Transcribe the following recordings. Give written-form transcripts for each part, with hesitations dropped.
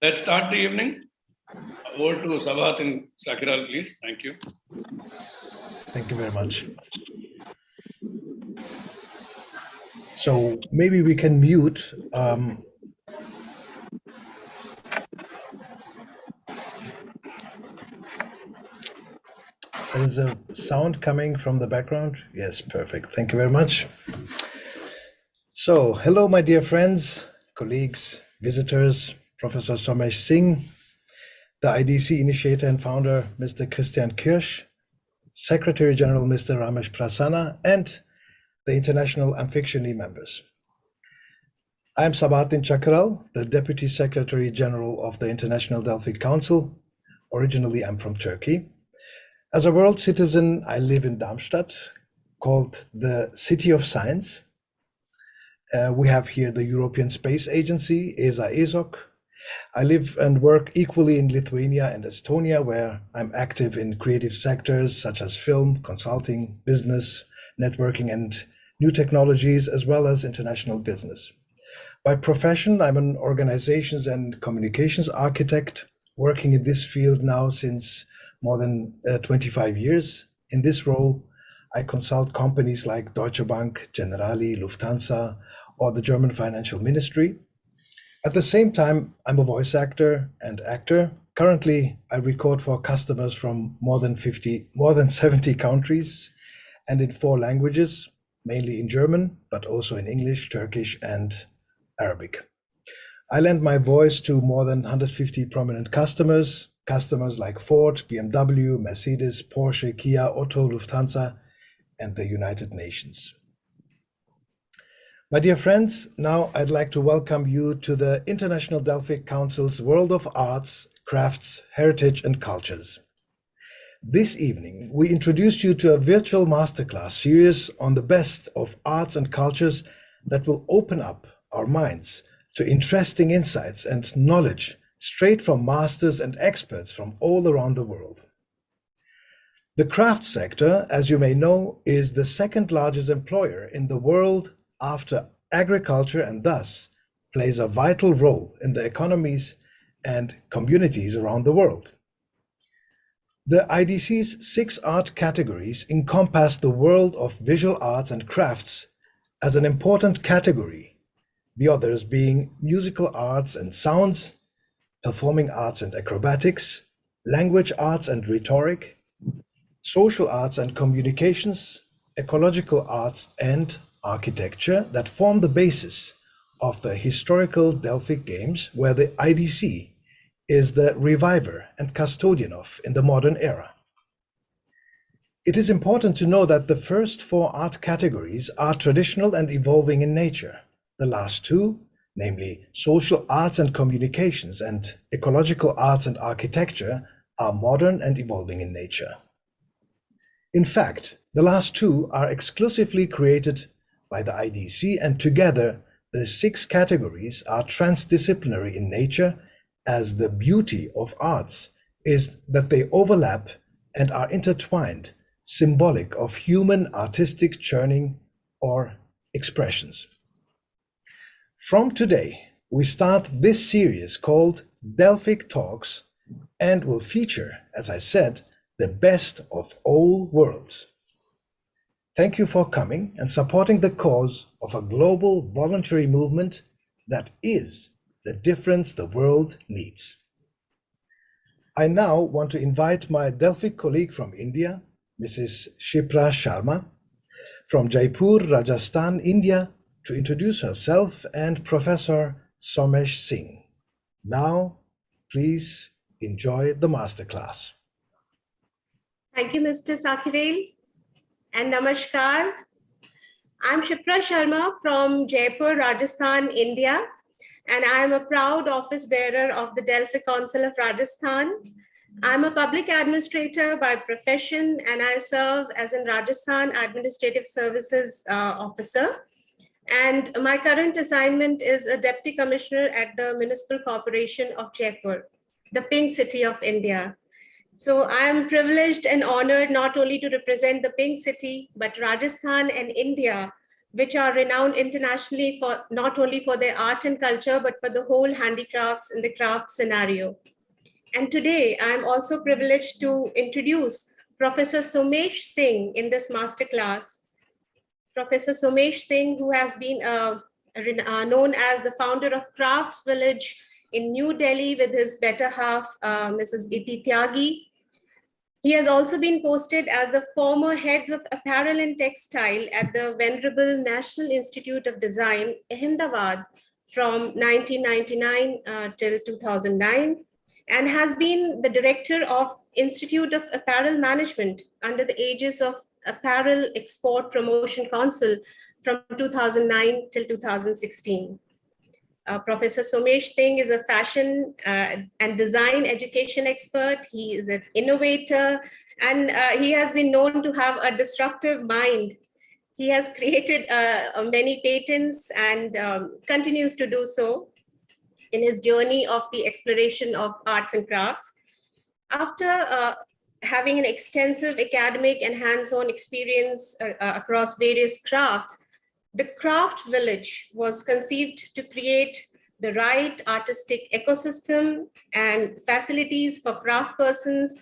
Let's start the evening. Over to Sabat and Sakiral, please. Thank you. Thank you very much. So maybe we can mute. There is a sound coming from the background. Yes, perfect. Thank you very much. So, hello, my dear friends, colleagues, visitors, Professor Somesh Singh, the IDC initiator and founder, Mr. Christian Kirsch, Secretary General, Mr. Ramesh Prasanna, and the international Amphiktony members. I am Sabahattin Chakral, the Deputy Secretary General of the International Delphic Council. Originally, I'm from Turkey. As a world citizen, I live in Darmstadt, called the City of Science. We have here the European Space Agency, ESA-ESOC. I live and work equally in Lithuania and Estonia, where I'm active in creative sectors such as film, consulting, business, networking, and new technologies, as well as international business. By profession, I'm an organizations and communications architect, working in this field now since more than 25 years. In this role, I consult companies like Deutsche Bank, Generali, Lufthansa, or the German Financial Ministry. At the same time, I'm a voice actor and actor. Currently, I record for customers from more than 70 countries and in 4 languages, mainly in German, but also in English, Turkish, and Arabic. I lend my voice to more than 150 prominent customers like Ford, BMW, Mercedes, Porsche, Kia, Otto, Lufthansa, and the United Nations. My dear friends, now I'd like to welcome you to the International Delphic Council's World of Arts, Crafts, Heritage and Cultures. This evening, we introduced you to a virtual masterclass series on the best of arts and cultures that will open up our minds to interesting insights and knowledge straight from masters and experts from all around the world. The craft sector, as you may know, is the second largest employer in the world after agriculture, and thus plays a vital role in the economies and communities around the world. The IDC's 6 art categories encompass the world of visual arts and crafts as an important category, the others being musical arts and sounds, performing arts and acrobatics, language arts and rhetoric, social arts and communications, ecological arts and architecture that form the basis of the historical Delphic Games, where the IDC is the reviver and custodian of in the modern era. It is important to know that the first 4 art categories are traditional and evolving in nature. The last 2, namely social arts and communications and ecological arts and architecture, are modern and evolving in nature. In fact, the last 2 are exclusively created by the IDC, and together the 6 categories are transdisciplinary in nature, as the beauty of arts is that they overlap and are intertwined, symbolic of human artistic churning or expressions. From today, we start this series called Delphic Talks and will feature, as I said, the best of all worlds. Thank you for coming and supporting the cause of a global voluntary movement that is the difference the world needs. I now want to invite my Delphic colleague from India, Mrs. Shipra Sharma, from Jaipur, Rajasthan, India, to introduce herself, and Professor Somesh Singh. Now, please enjoy the masterclass. Thank you, Mr. Sakirel, and namaskar. I'm Shipra Sharma from Jaipur, Rajasthan, India, and I am a proud office bearer of the Delphic Council of Rajasthan. I'm a public administrator by profession, and I serve as a Rajasthan Administrative Services Officer. And my current assignment is a Deputy Commissioner at the Municipal Corporation of Jaipur, the Pink City of India. So I am privileged and honored not only to represent the Pink City, but Rajasthan and India, which are renowned internationally for not only for their art and culture, but for the whole handicrafts and the craft scenario. And today I'm also privileged to introduce Professor Somesh Singh in this masterclass. Professor Somesh Singh, who has been known as the founder of Crafts Village in New Delhi with his better half, Mrs. Iti Tyagi. He has also been posted as the former heads of apparel and textile at the Venerable National Institute of Design, Ahmedabad, from 1999 till 2009, and has been the director of Institute of Apparel Management under the aegis of Apparel Export Promotion Council from 2009 till 2016. Professor Somesh Singh is a fashion and design education expert. He is an innovator, and he has been known to have a disruptive mind. He has created many patents and continues to do so in his journey of the exploration of arts and crafts. After having an extensive academic and hands-on experience across various crafts, the Craft Village was conceived to create the right artistic ecosystem and facilities for craft persons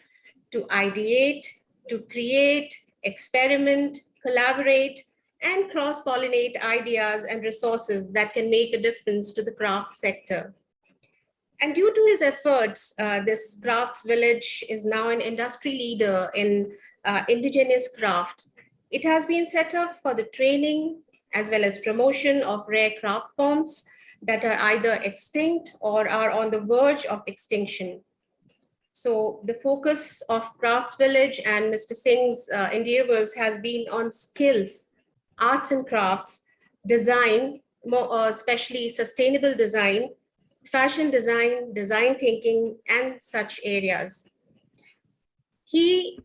to ideate, to create, experiment, collaborate, and cross-pollinate ideas and resources that can make a difference to the craft sector. And due to his efforts, this Crafts Village is now an industry leader in indigenous crafts. It has been set up for the training as well as promotion of rare craft forms that are either extinct or are on the verge of extinction. So the focus of Crafts Village and Mr. Singh's endeavors has been on skills, arts and crafts, design, more especially sustainable design, fashion design, design thinking, and such areas. He,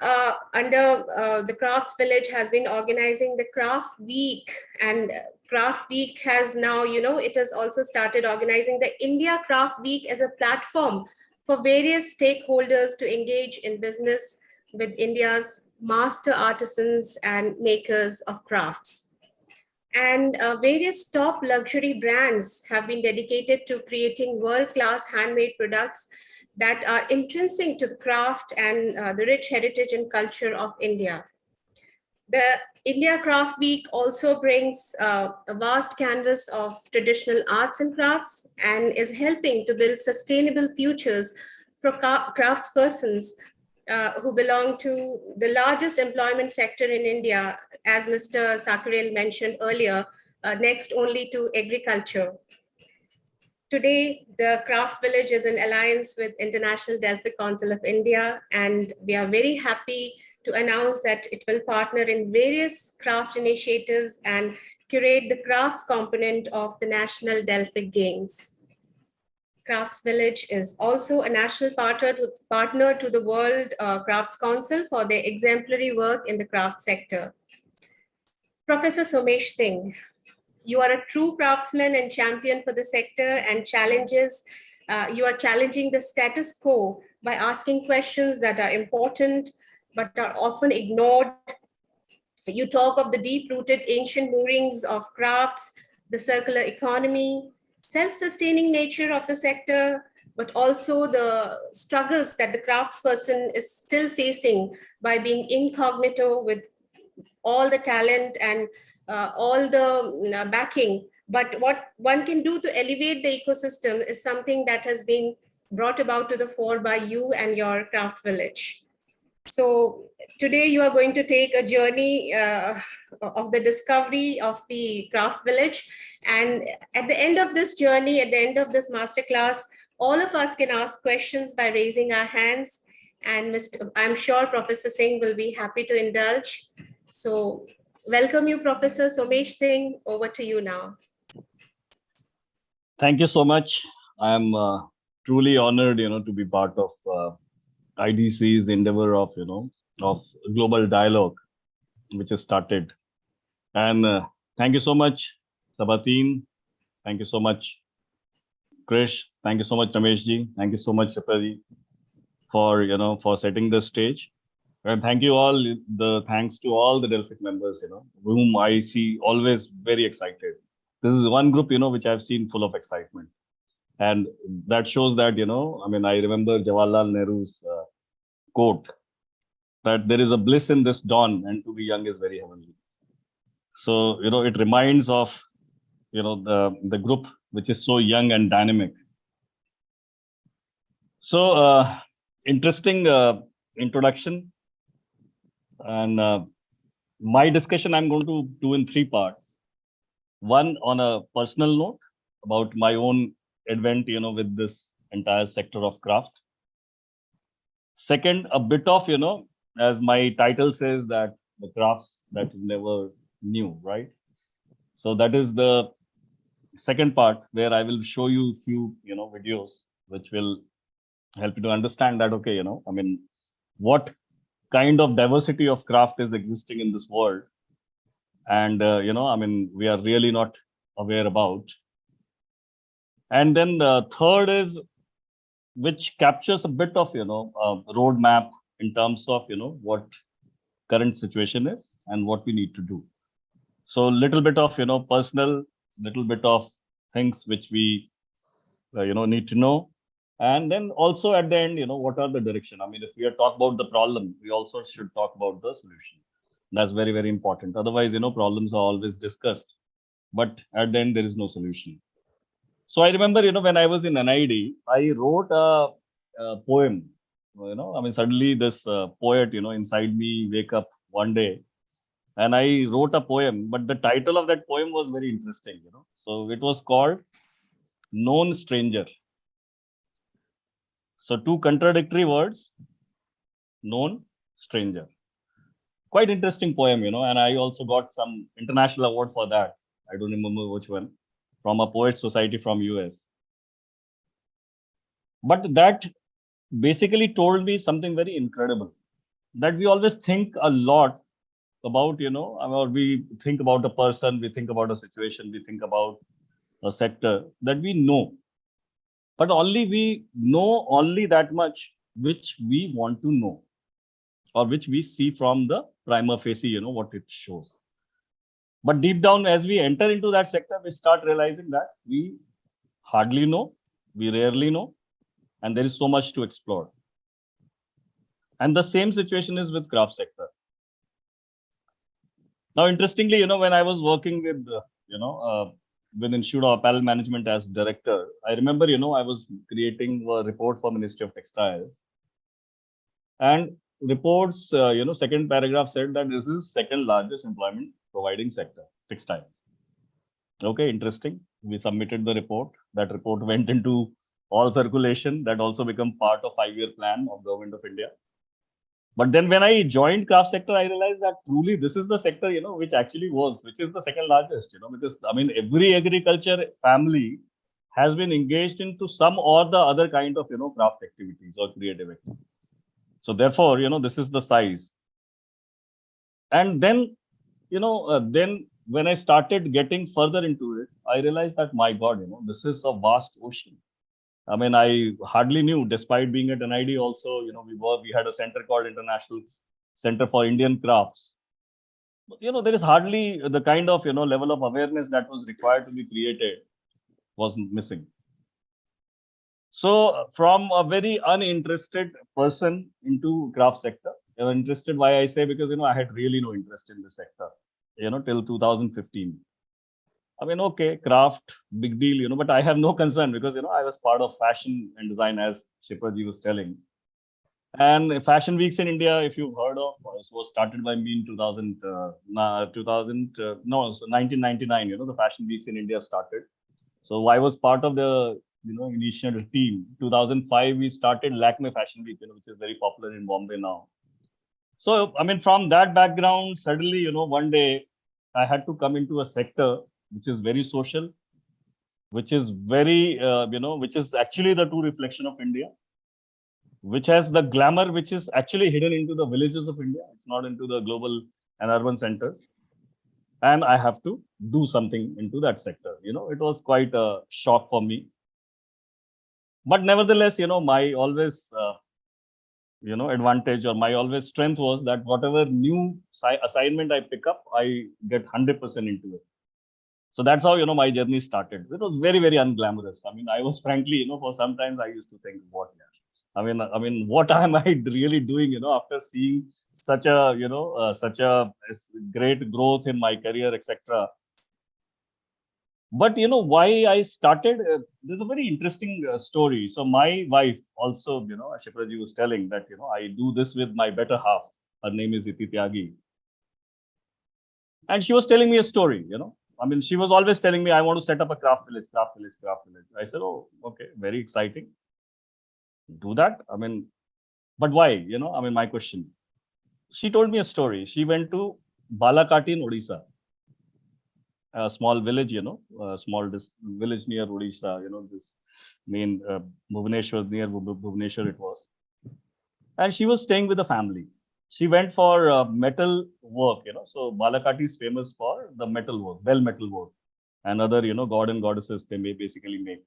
under the Crafts Village, has been organizing the Craft Week, and Craft Week has now, it has also started organizing the India Craft Week as a platform for various stakeholders to engage in business with India's master artisans and makers of crafts. And various top luxury brands have been dedicated to creating world-class handmade products that are intrinsic to the craft and the rich heritage and culture of India. The India Craft Week also brings a vast canvas of traditional arts and crafts and is helping to build sustainable futures for craftspersons who belong to the largest employment sector in India, as Mr. Sakarel mentioned earlier, next only to agriculture. Today, the Craft Village is in alliance with International Delphic Council of India, and we are very happy to announce that it will partner in various craft initiatives and curate the crafts component of the National Delphic Games. Crafts Village is also a national partner to the World Crafts Council for their exemplary work in the craft sector. Professor Somesh Singh, you are a true craftsman and champion for the sector and you are challenging the status quo by asking questions that are important but are often ignored. You talk of the deep-rooted ancient moorings of crafts, the circular economy, self-sustaining nature of the sector, but also the struggles that the craftsperson is still facing by being incognito with all the talent and all the backing. But what one can do to elevate the ecosystem is something that has been brought about to the fore by you and your Craft Village. So today you are going to take a journey of the discovery of the Craft Village. And at the end of this journey, at the end of this masterclass, all of us can ask questions by raising our hands. And I'm sure Professor Singh will be happy to indulge. So welcome you, Professor Somesh Singh. Over to you now. Thank you so much. I'm truly honored, to be part of IDC's endeavor of, of global dialogue, which has started. And thank you so much Sabateen, thank you so much. Krish, thank you so much, Rameshji. Thank you so much, Shipraji, for setting the stage. And thank you all. Thanks to all the Delphic members, whom I see always very excited. This is one group, which I've seen full of excitement. And that shows that, I remember Jawaharlal Nehru's quote that there is a bliss in this dawn and to be young is very heavenly. So, it reminds of, the group which is so young and dynamic. So, interesting introduction. And my discussion I'm going to do in 3 parts. One on a personal note about my own advent, with this entire sector of craft. Second, a bit of, as my title says, that the crafts that you never knew, right? So that is the second part where I will show you a few, videos which will help you to understand that, okay, what kind of diversity of craft is existing in this world. And, we are really not aware about. And then the third is, which captures a bit of, roadmap in terms of, what current situation is and what we need to do. So a little bit of, personal, little bit of things which we, need to know. And then also at the end, what are the direction? If we are talking about the problem, we also should talk about the solution. That's very, very important. Otherwise, problems are always discussed, but at the end, there is no solution. So I remember, when I was in NID, I wrote a poem, suddenly this poet, inside me wake up one day and I wrote a poem, but the title of that poem was very interesting, So it was called Known Stranger. So 2 contradictory words, known stranger. Quite interesting poem, and I also got some international award for that. I don't remember which one, from a poet society from US. But that basically told me something very incredible, that we always think a lot about, or we think about a person, we think about a situation, we think about a sector that we know. But only we know only that much which we want to know, or which we see from the prima facie, what it shows. But deep down, as we enter into that sector, we start realizing that we hardly know, we rarely know, and there is so much to explore. And the same situation is with craft sector. Now, interestingly, when I was working with, with Institute of Apparel Management as director, I remember, I was creating a report for Ministry of Textiles. And reports, second paragraph said that this is second largest employment providing sector, textiles. Okay, interesting. We submitted the report. That report went into all circulation. That also became part of 5-year plan of Government of India. But then when I joined craft sector, I realized that truly this is the sector, which actually works, which is the second largest, because every agriculture family has been engaged into some or the other kind of, craft activities or creative activities. So therefore, this is the size. And then, then when I started getting further into it, I realized that, my God, this is a vast ocean. I hardly knew, despite being at NID also, we had a center called International Center for Indian Crafts. But, there is hardly the kind of, level of awareness that was required to be created was missing. So from a very uninterested person into craft sector, interested, why I say, because, I had really no interest in this sector, till 2015. Okay, craft, big deal, but I have no concern because, I was part of fashion and design, as Shipraji was telling. And Fashion Weeks in India, if you've heard of, was started by me in 1999, the Fashion Weeks in India started. So I was part of the, initial team. 2005, we started Lakme Fashion Week, which is very popular in Bombay now. So, from that background, suddenly, one day I had to come into a sector which is very social, which is very, which is actually the true reflection of India, which has the glamour, which is actually hidden into the villages of India. It's not into the global and urban centers. and I have to do something into that sector. It was quite a shock for me. But nevertheless, my always, advantage, or my always strength was that whatever new assignment I pick up, I get 100% into it. So that's how, my journey started. It was very, very unglamorous. I mean, I was frankly, for sometimes I used to think, what, yeah. I mean, what am I really doing, after seeing such a, such a great growth in my career, etc. But why I started, there's a very interesting story. So my wife also, Shipraji was telling that, I do this with my better half. Her name is Iti Tyagi. And she was telling me a story, I mean, she was always telling me, I want to set up a craft village, craft village, craft village. I said, oh, okay, very exciting. Do that. I mean, but why? I mean, my question. She told me a story. She went to Balakati in Odisha, a small village, a small village near Odisha, this main Bhubaneswar, near Bhubaneswar it was. And she was staying with a family. She went for metal work, so Balakati is famous for the metal work, bell metal work, and other, god and goddesses they may basically make.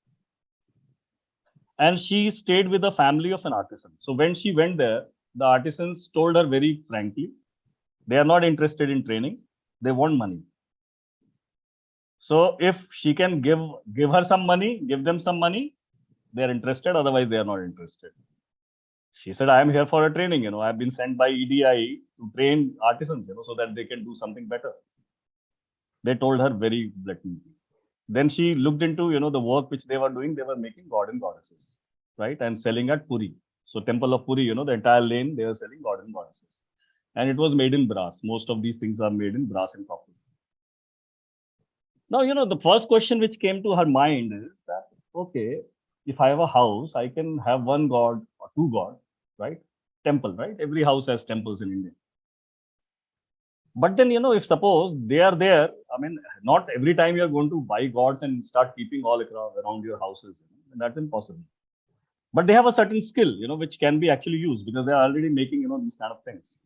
And she stayed with the family of an artisan. So when she went there, the artisans told her very frankly, they are not interested in training, they want money. So if she can give her some money, give them some money, they are interested, otherwise they are not interested. She said, I am here for a training, I have been sent by EDI to train artisans, so that they can do something better. They told her very blatantly. Then she looked into, the work which they were doing. They were making god and goddesses, right? And selling at Puri. So temple of Puri, the entire lane, they were selling god and goddesses. And it was made in brass. Most of these things are made in brass and copper. Now, the first question which came to her mind is that, okay, if I have a house, I can have one god or two gods, right? Temple, right? Every house has temples in India. But then, if suppose they are there, I mean, not every time you're going to buy gods and start keeping all around your houses, and that's impossible. But they have a certain skill, which can be actually used because they're already making, these kind of things.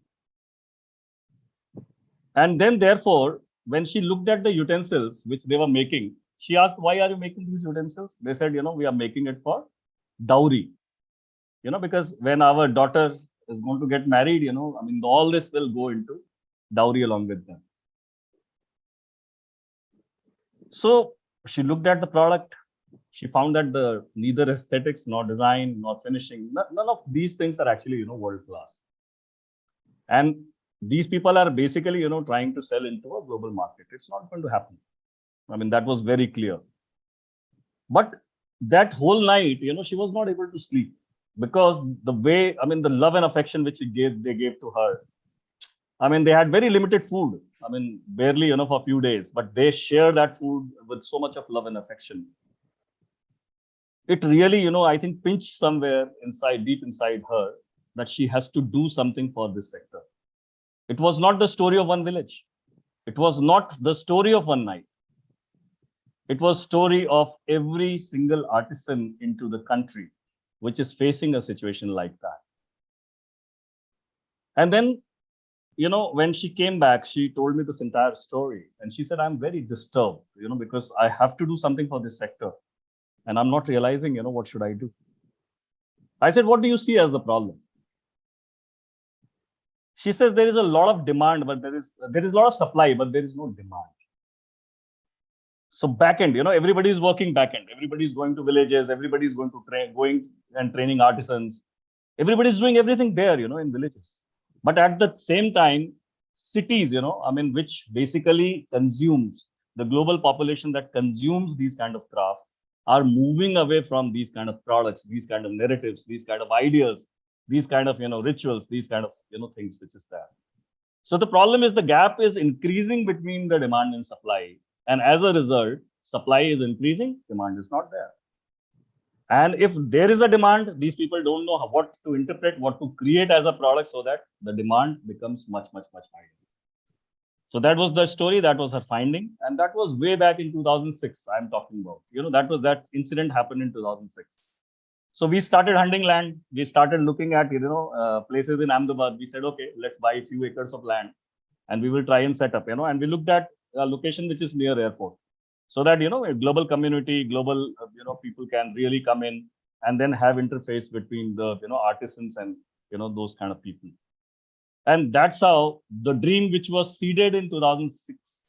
And then, therefore, when she looked at the utensils which they were making, she asked, why are you making these utensils? They said, we are making it for dowry, because when our daughter is going to get married, I mean, all this will go into dowry along with them. So she looked at the product. She found that neither aesthetics, nor design, nor finishing, none of these things are actually, world class. And these people are basically, trying to sell into a global market. It's not going to happen. I mean, that was very clear. But that whole night, she was not able to sleep because the way, I mean, the love and affection which they gave to her. I mean, they had very limited food. I mean, barely, for a few days, but they shared that food with so much of love and affection. It really, I think, pinched somewhere inside, deep inside her, that she has to do something for this sector. It was not the story of one village. It was not the story of one night. It was story of every single artisan into the country, which is facing a situation like that. And then, when she came back, she told me this entire story. And she said, I'm very disturbed, because I have to do something for this sector. And I'm not realizing, what should I do? I said, what do you see as the problem? She says, there is a lot of demand, but there is a lot of supply, but there is no demand. So back end, everybody is working back end. Everybody is going to villages. Everybody is going and training artisans. Everybody is doing everything there, in villages. But at the same time, cities, I mean, which basically consumes the global population that consumes these kind of craft are moving away from these kind of products, these kind of narratives, these kind of ideas, these kind of, rituals, these kind of, things which is there. So the problem is the gap is increasing between the demand and supply. And as a result, supply is increasing, demand is not there. And if there is a demand, these people don't know what to interpret, what to create as a product so that the demand becomes much, much, much higher. So that was the story, that was her finding. And that was way back in 2006, I'm talking about. That incident happened in 2006. So we started hunting land. We started looking at, places in Ahmedabad. We said, okay, let's buy a few acres of land and we will try and set up, and we looked at a location which is near airport, so that a global community, global people can really come in and then have interface between the artisans and those kind of people. And that's how the dream, which was seeded in 2006,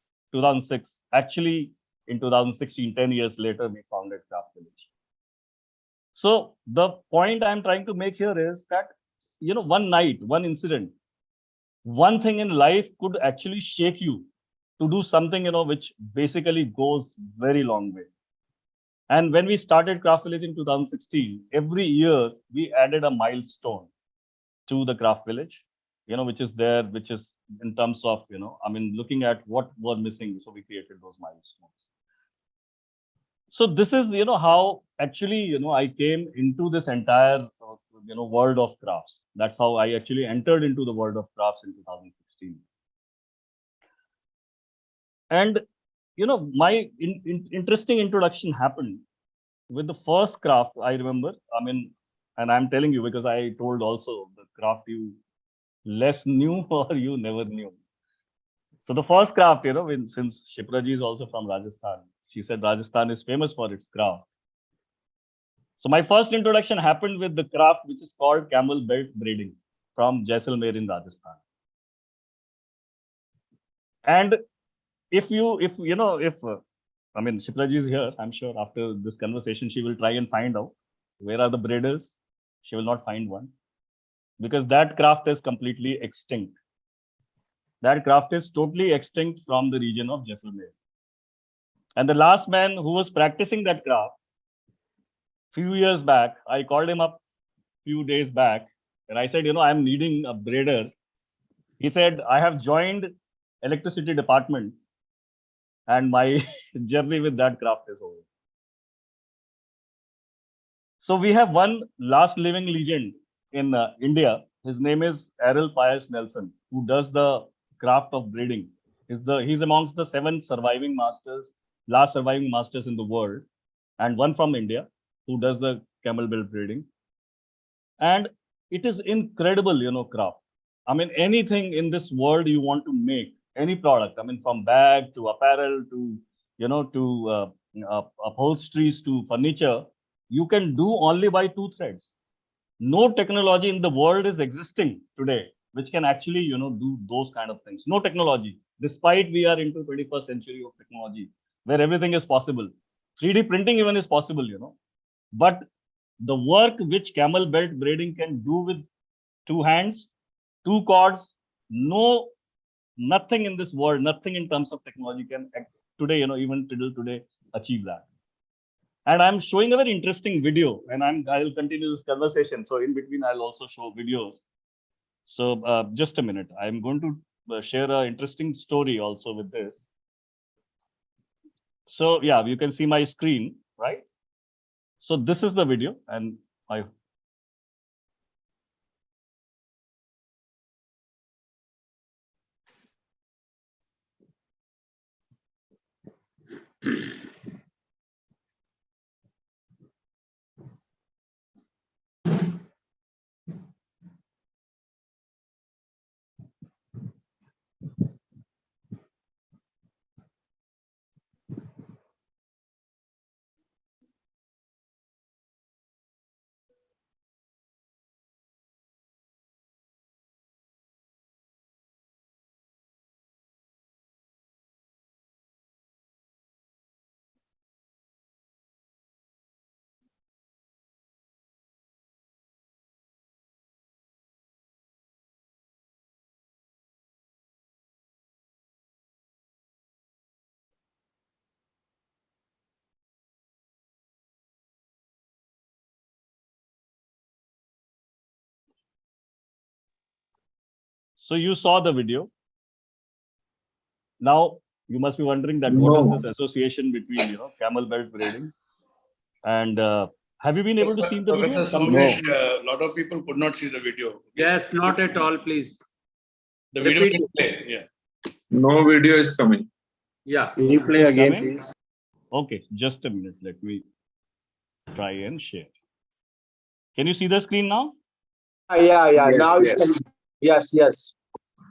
actually in 2016, 10 years later, we founded Craft Village. So the point I'm trying to make here is that, one night, one incident, one thing in life could actually shake you to do something, which basically goes very long way. And when we started Craft Village in 2016, every year we added a milestone to the Craft Village, which is there, which is in terms of, looking at what was missing. So we created those milestones. So this is, how actually, I came into this entire, world of crafts. That's how I actually entered into the world of crafts in 2016. And, my interesting introduction happened with the first craft I remember. And I'm telling you, because I told also the craft you less knew or you never knew. So the first craft, since Shipraji is also from Rajasthan, she said Rajasthan is famous for its craft. So my first introduction happened with the craft which is called camel belt braiding from Jaisalmer in Rajasthan. And if Shipraji is here, I'm sure after this conversation, she will try and find out where are the braiders. She will not find one, because that craft is completely extinct. That craft is totally extinct from the region of Jaisalmer. And the last man who was practicing that craft, few years back, I called him up few days back and I said, I'm needing a braider. He said, I have joined electricity department and my journey with that craft is over. So we have one last living legend in India. His name is Errol Pius Nelson, who does the craft of braiding. He's amongst the 7 surviving masters, last surviving masters in the world, and one from India who does the camel belt braiding. And it is incredible, craft. Anything in this world you want to make, any product, from bag to apparel to, upholsteries to furniture, you can do only by 2 threads. No technology in the world is existing today which can actually, do those kind of things. No technology, despite we are into 21st century of technology where everything is possible. 3D printing even is possible, But the work which camel belt braiding can do with 2 hands, 2 cords, nothing in this world, nothing in terms of technology can today, even till today, achieve that. And I'm showing a very interesting video, and I'll continue this conversation. So in between, I'll also show videos. So just a minute, I'm going to share an interesting story also with this. So yeah, you can see my screen, right? So this is the video, and I So you saw the video. Now you must be wondering that what is this association between camel belt braiding and have you been able to see the video? Professor Somesh, a lot of people could not see the video. Yes, not at all, please. The video Repeat. will play. Yeah. No video is coming. Yeah. Can you play again, Coming? please? Okay, just a minute. Let me try and share. Can you see the screen now? Yeah. Yes, Now you yes. can. Yes.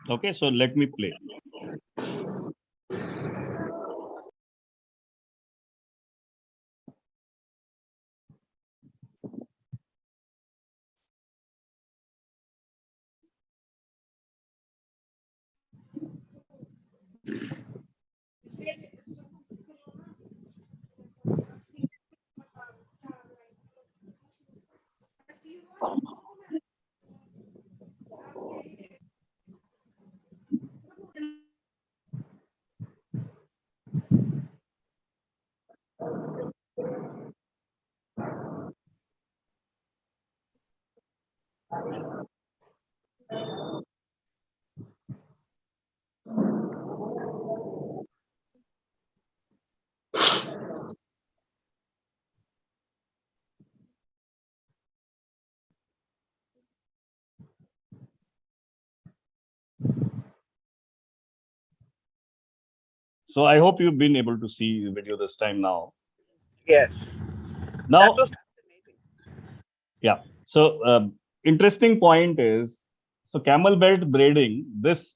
Okay, so let me play. So I hope you've been able to see the video this time now. Yes. Now, That was fascinating. yeah. So interesting point is, so camel belt braiding, this,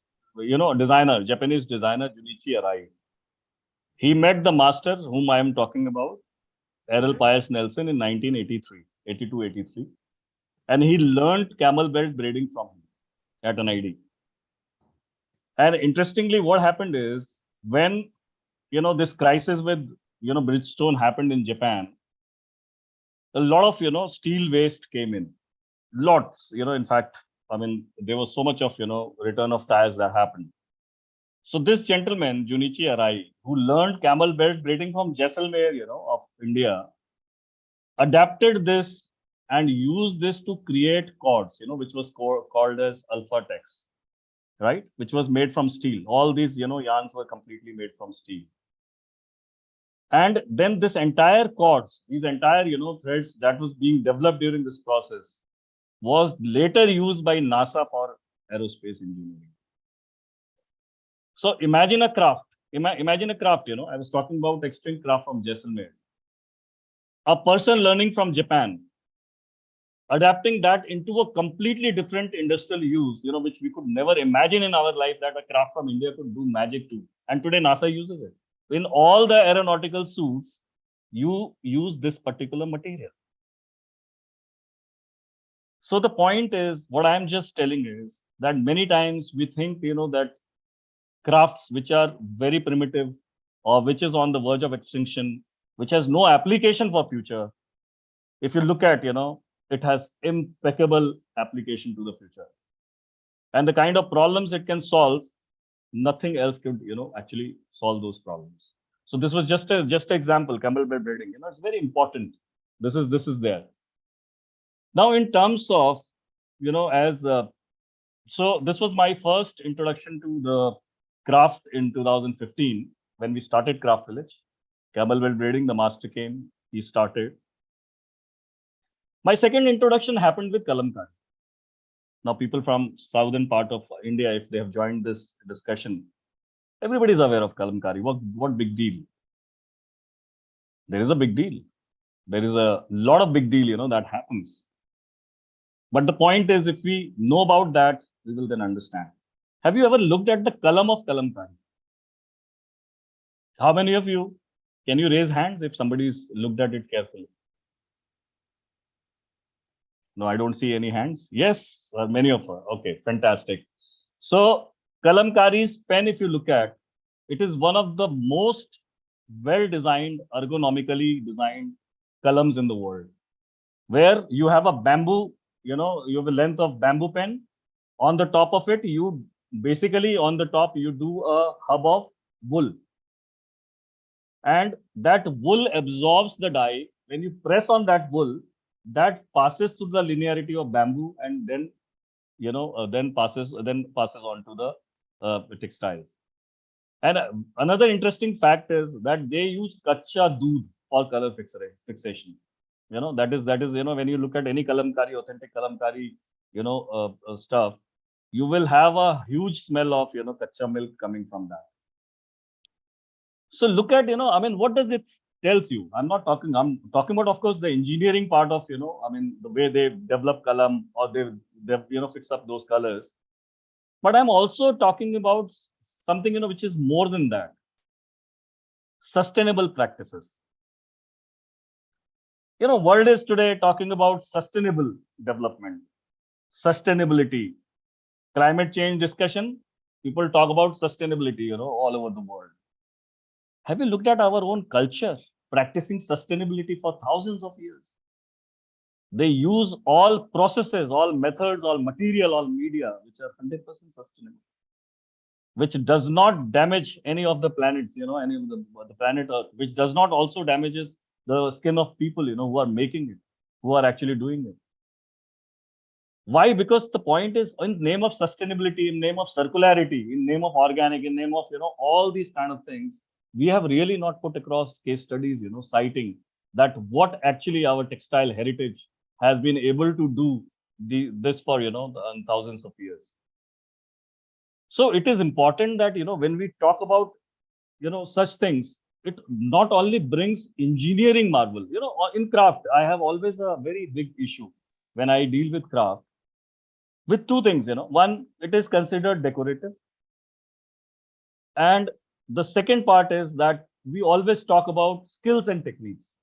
designer, Japanese designer Junichi Arai, he met the master whom I am talking about, Errol Pius Nelson, in 1983, 82, 83. And he learned camel belt braiding from him at an ID. And interestingly, what happened is when, this crisis with, Bridgestone happened in Japan, a lot of, steel waste came in. Lots, in fact, I mean, there was so much of, return of tires that happened. So this gentleman, Junichi Arai, who learned camel belt braiding from Jaisalmer, of India, adapted this and used this to create cords, which was called as Alpha Tex, right? Which was made from steel. All these, yarns were completely made from steel. And then this entire cords, these entire, threads that was being developed during this process was later used by NASA for aerospace engineering. So imagine a craft. Imagine a craft, I was talking about extreme craft from Jaisalmer. A person learning from Japan, adapting that into a completely different industrial use, which we could never imagine in our life that a craft from India could do magic to. And today NASA uses it. In all the aeronautical suits, you use this particular material. So the point is, what I'm just telling is that many times we think, that crafts which are very primitive or which is on the verge of extinction, which has no application for future, if you look at, it has impeccable application to the future. And the kind of problems it can solve, nothing else could, actually solve those problems. So this was just an example, camel belt braiding. It's very important. This is there. Now, in terms of, so this was my first introduction to the craft in 2015 when we started Craft Village. Camel belt braiding, the master came, he started. My second introduction happened with kalamkari. Now, people from southern part of India, if they have joined this discussion, everybody is aware of kalamkari. What big deal? There is a big deal. There is a lot of big deal, that happens. But the point is, if we know about that, we will then understand. Have you ever looked at the kalam of kalamkari? How many of you? Can you raise hands if somebody's looked at it carefully? No, I don't see any hands. Yes, many of us. Okay, fantastic. So kalamkari's pen, if you look at, it is one of the most well-designed, ergonomically designed columns in the world, where you have a bamboo, you have a length of bamboo pen. On the top of it, you basically, on the top, you do a hub of wool. And that wool absorbs the dye. When you press on that wool, that passes through the linearity of bamboo and then, then passes on to the textiles. And another interesting fact is that they use kacha doodh for color fixation. That is, when you look at any kalamkari, authentic kalamkari, stuff, you will have a huge smell of, kacha milk coming from that. So look at, what does it tells you? I'm talking about, of course, the engineering part of, the way they develop kalam or they fix up those colors. But I'm also talking about something, which is more than that. Sustainable practices. World is today talking about sustainable development, sustainability, climate change discussion. People talk about sustainability, all over the world. Have you looked at our own culture practicing sustainability for thousands of years? They use all processes, all methods, all material, all media, which are 100% sustainable, which does not damage any of the planets, any of the planet Earth, which does not also damages the skin of people, who are making it, who are actually doing it. Why? Because the point is, in name of sustainability, in name of circularity, in name of organic, in name of, all these kind of things, we have really not put across case studies, citing that what actually our textile heritage has been able to do this for, thousands of years. So it is important that, when we talk about, such things, it not only brings engineering marvel, in craft, I have always a very big issue when I deal with craft with two things, one, it is considered decorative. And the second part is that we always talk about skills and techniques.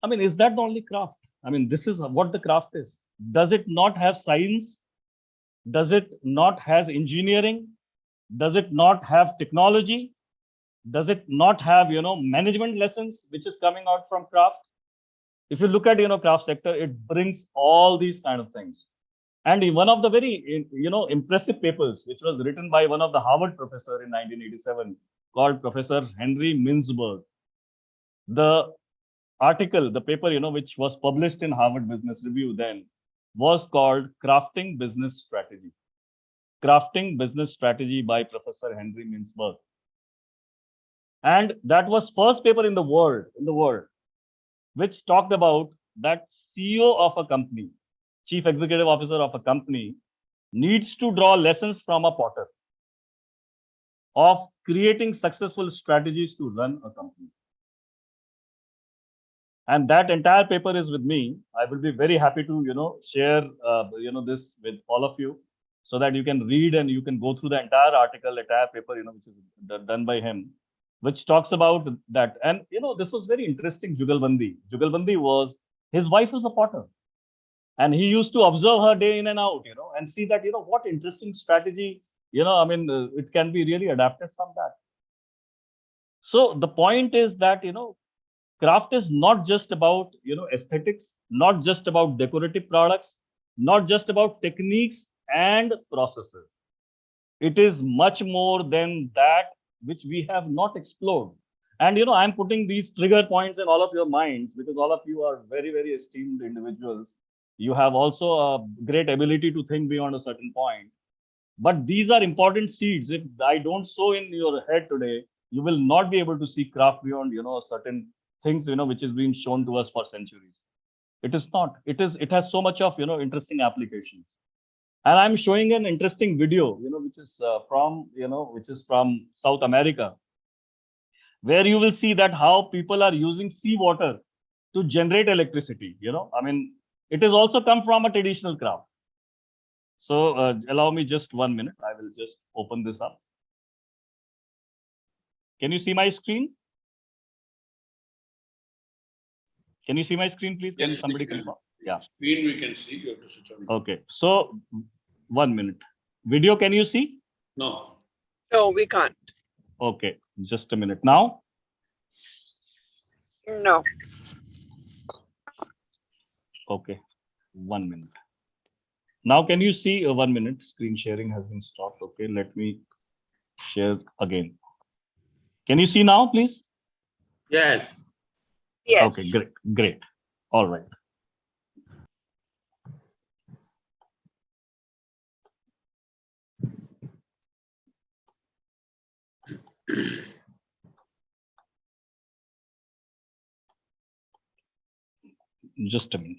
I mean, is that the only craft? I mean, this is what the craft is. Does it not have science? Does it not have engineering? Does it not have technology? Does it not have, management lessons, which is coming out from craft? If you look at, craft sector, it brings all these kind of things. And in one of the very, impressive papers, which was written by one of the Harvard professor in 1987, called Professor Henry Mintzberg, the article, the paper, which was published in Harvard Business Review then, was called Crafting Business Strategy. Crafting Business Strategy by Professor Henry Mintzberg. And that was first paper in the world, which talked about that CEO of a company, chief executive officer of a company, needs to draw lessons from a potter of creating successful strategies to run a company. And that entire paper is with me. I will be very happy to, share, this with all of you so that you can read and you can go through the entire article, entire paper, which is done by him, which talks about that. And, this was very interesting, Jugalbandi. Jugalbandi was, his wife was a potter. And he used to observe her day in and out, and see that, what interesting strategy, it can be really adapted from that. So the point is that, craft is not just about, aesthetics, not just about decorative products, not just about techniques and processes. It is much more than that, which we have not explored. And, I'm putting these trigger points in all of your minds because all of you are very, very esteemed individuals. You have also a great ability to think beyond a certain point. But these are important seeds. If I don't sow in your head today, you will not be able to see craft beyond, certain things, which is being shown to us for centuries. It is not. It has so much of, interesting applications. And I'm showing an interesting video, which is from South America, where you will see that how people are using seawater to generate electricity. It has also come from a traditional craft. So allow me just 1 minute. I will just open this up. Can you see my screen? Can you see my screen, please? Can somebody confirm? Yeah. Screen we can see. You have to switch on. Okay. So 1 minute. Video, can you see? No. No, we can't. Okay. Just a minute. Now? No. Okay. 1 minute. Now, can you see 1 minute? Screen sharing has been stopped. Okay. Let me share again. Can you see now, please? Yes. Yes. Okay, great, great. All right. Just a minute.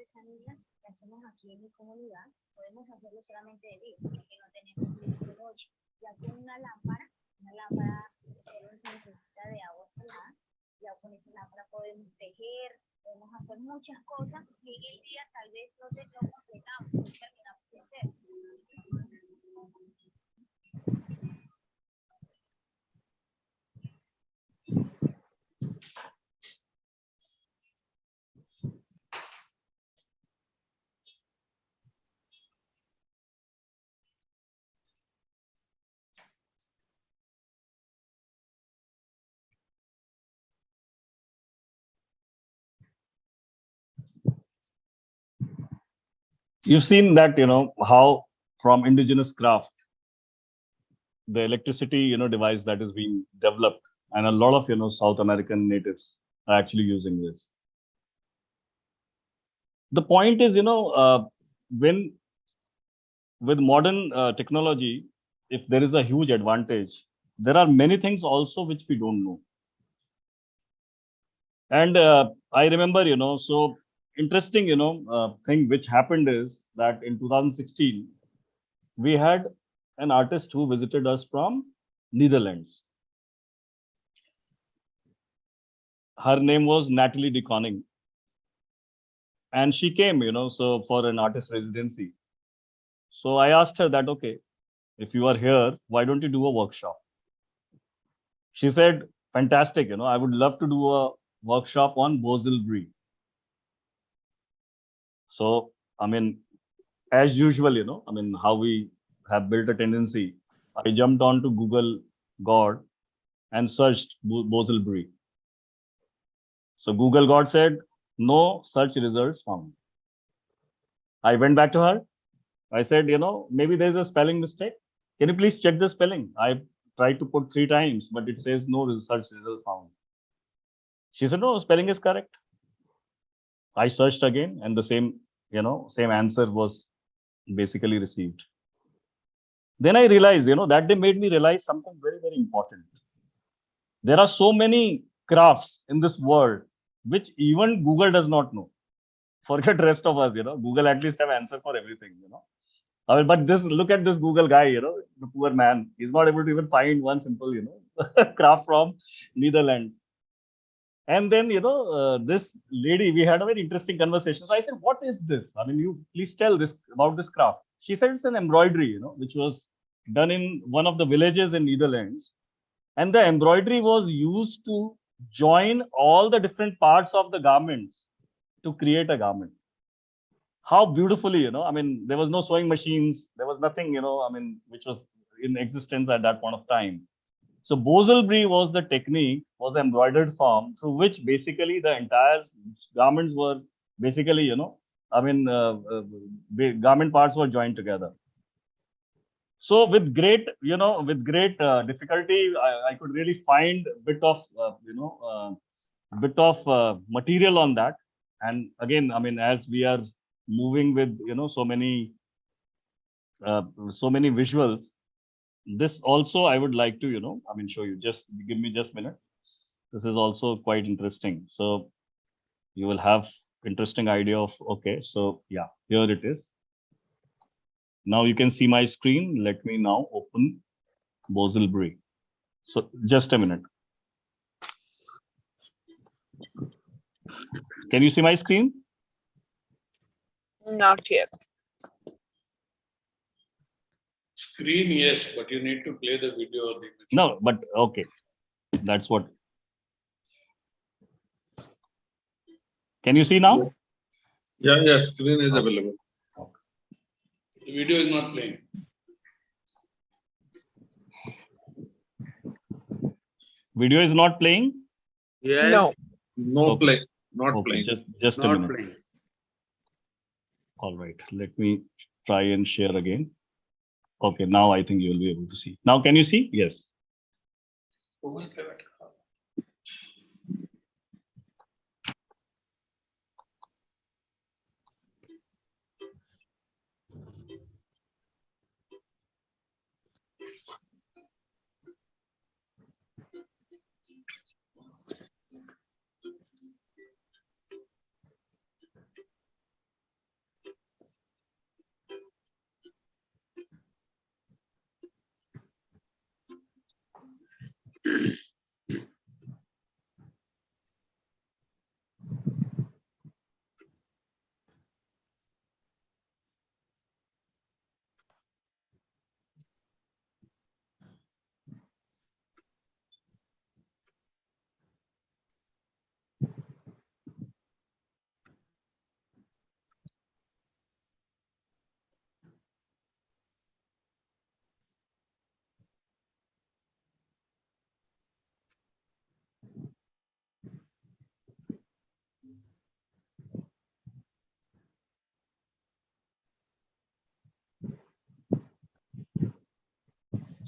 artesanía que hacemos aquí en mi comunidad, podemos hacerlo solamente de día, porque no tenemos luz de noche, ya que una lámpara solo necesita de agua salada, ya con esa lámpara podemos tejer, podemos hacer muchas cosas que en el día tal vez no completamos, no terminamos de hacer. You've seen that, how from indigenous craft, the electricity, device that is being developed, and a lot of, South American natives are actually using this. The point is, when with modern technology, if there is a huge advantage, there are many things also which we don't know. And I remember, so interesting, thing which happened is that in 2016, we had an artist who visited us from Netherlands. Her name was Natalie de Koning. And she came, so for an artist residency. So I asked her that, okay, if you are here, why don't you do a workshop? She said, fantastic, I would love to do a workshop on Bosel Brie. So, as usual, how we have built a tendency, I jumped on to Google God and searched Bosel Brie. So Google God said, no search results found. I went back to her. I said, maybe there's a spelling mistake. Can you please check the spelling? I tried to put 3 times, but it says no search results found. She said, no, spelling is correct. I searched again and the same answer was basically received. Then I realized, that day made me realize something very, very important. There are so many crafts in this world, which even Google does not know. Forget rest of us, Google at least have answer for everything, but look at this Google guy, the poor man, he's not able to even find one simple, craft from Netherlands. And then, this lady, we had a very interesting conversation. So I said, what is this? You please tell this about this craft. She said it's an embroidery, which was done in one of the villages in Netherlands. And the embroidery was used to join all the different parts of the garments to create a garment. How beautifully, there was no sewing machines. There was nothing, which was in existence at that point of time. So Bosel Brie was the technique, was the embroidered form through which basically the entire garments were basically, garment parts were joined together. So with great, difficulty, I could really find a bit of, material on that. And again, as we are moving with, so many visuals, this also I would like to, show you. Just give me just a minute. This is also quite interesting. So you will have interesting idea of, okay, so yeah, here it is. Now you can see my screen. Let me now open Bosel Brie. So just a minute. Can you see my screen? Not yet. Screen, yes, but you need to play the video of the image. No, but okay. That's what. Can you see now? Yeah, screen is available. The video is not playing. Video is not playing? Yes. No. No Okay. play, not Okay, playing. just a Not minute. playing. All right, let me try and share again. Okay, now I think you will be able to see. Now, can you see? Yes.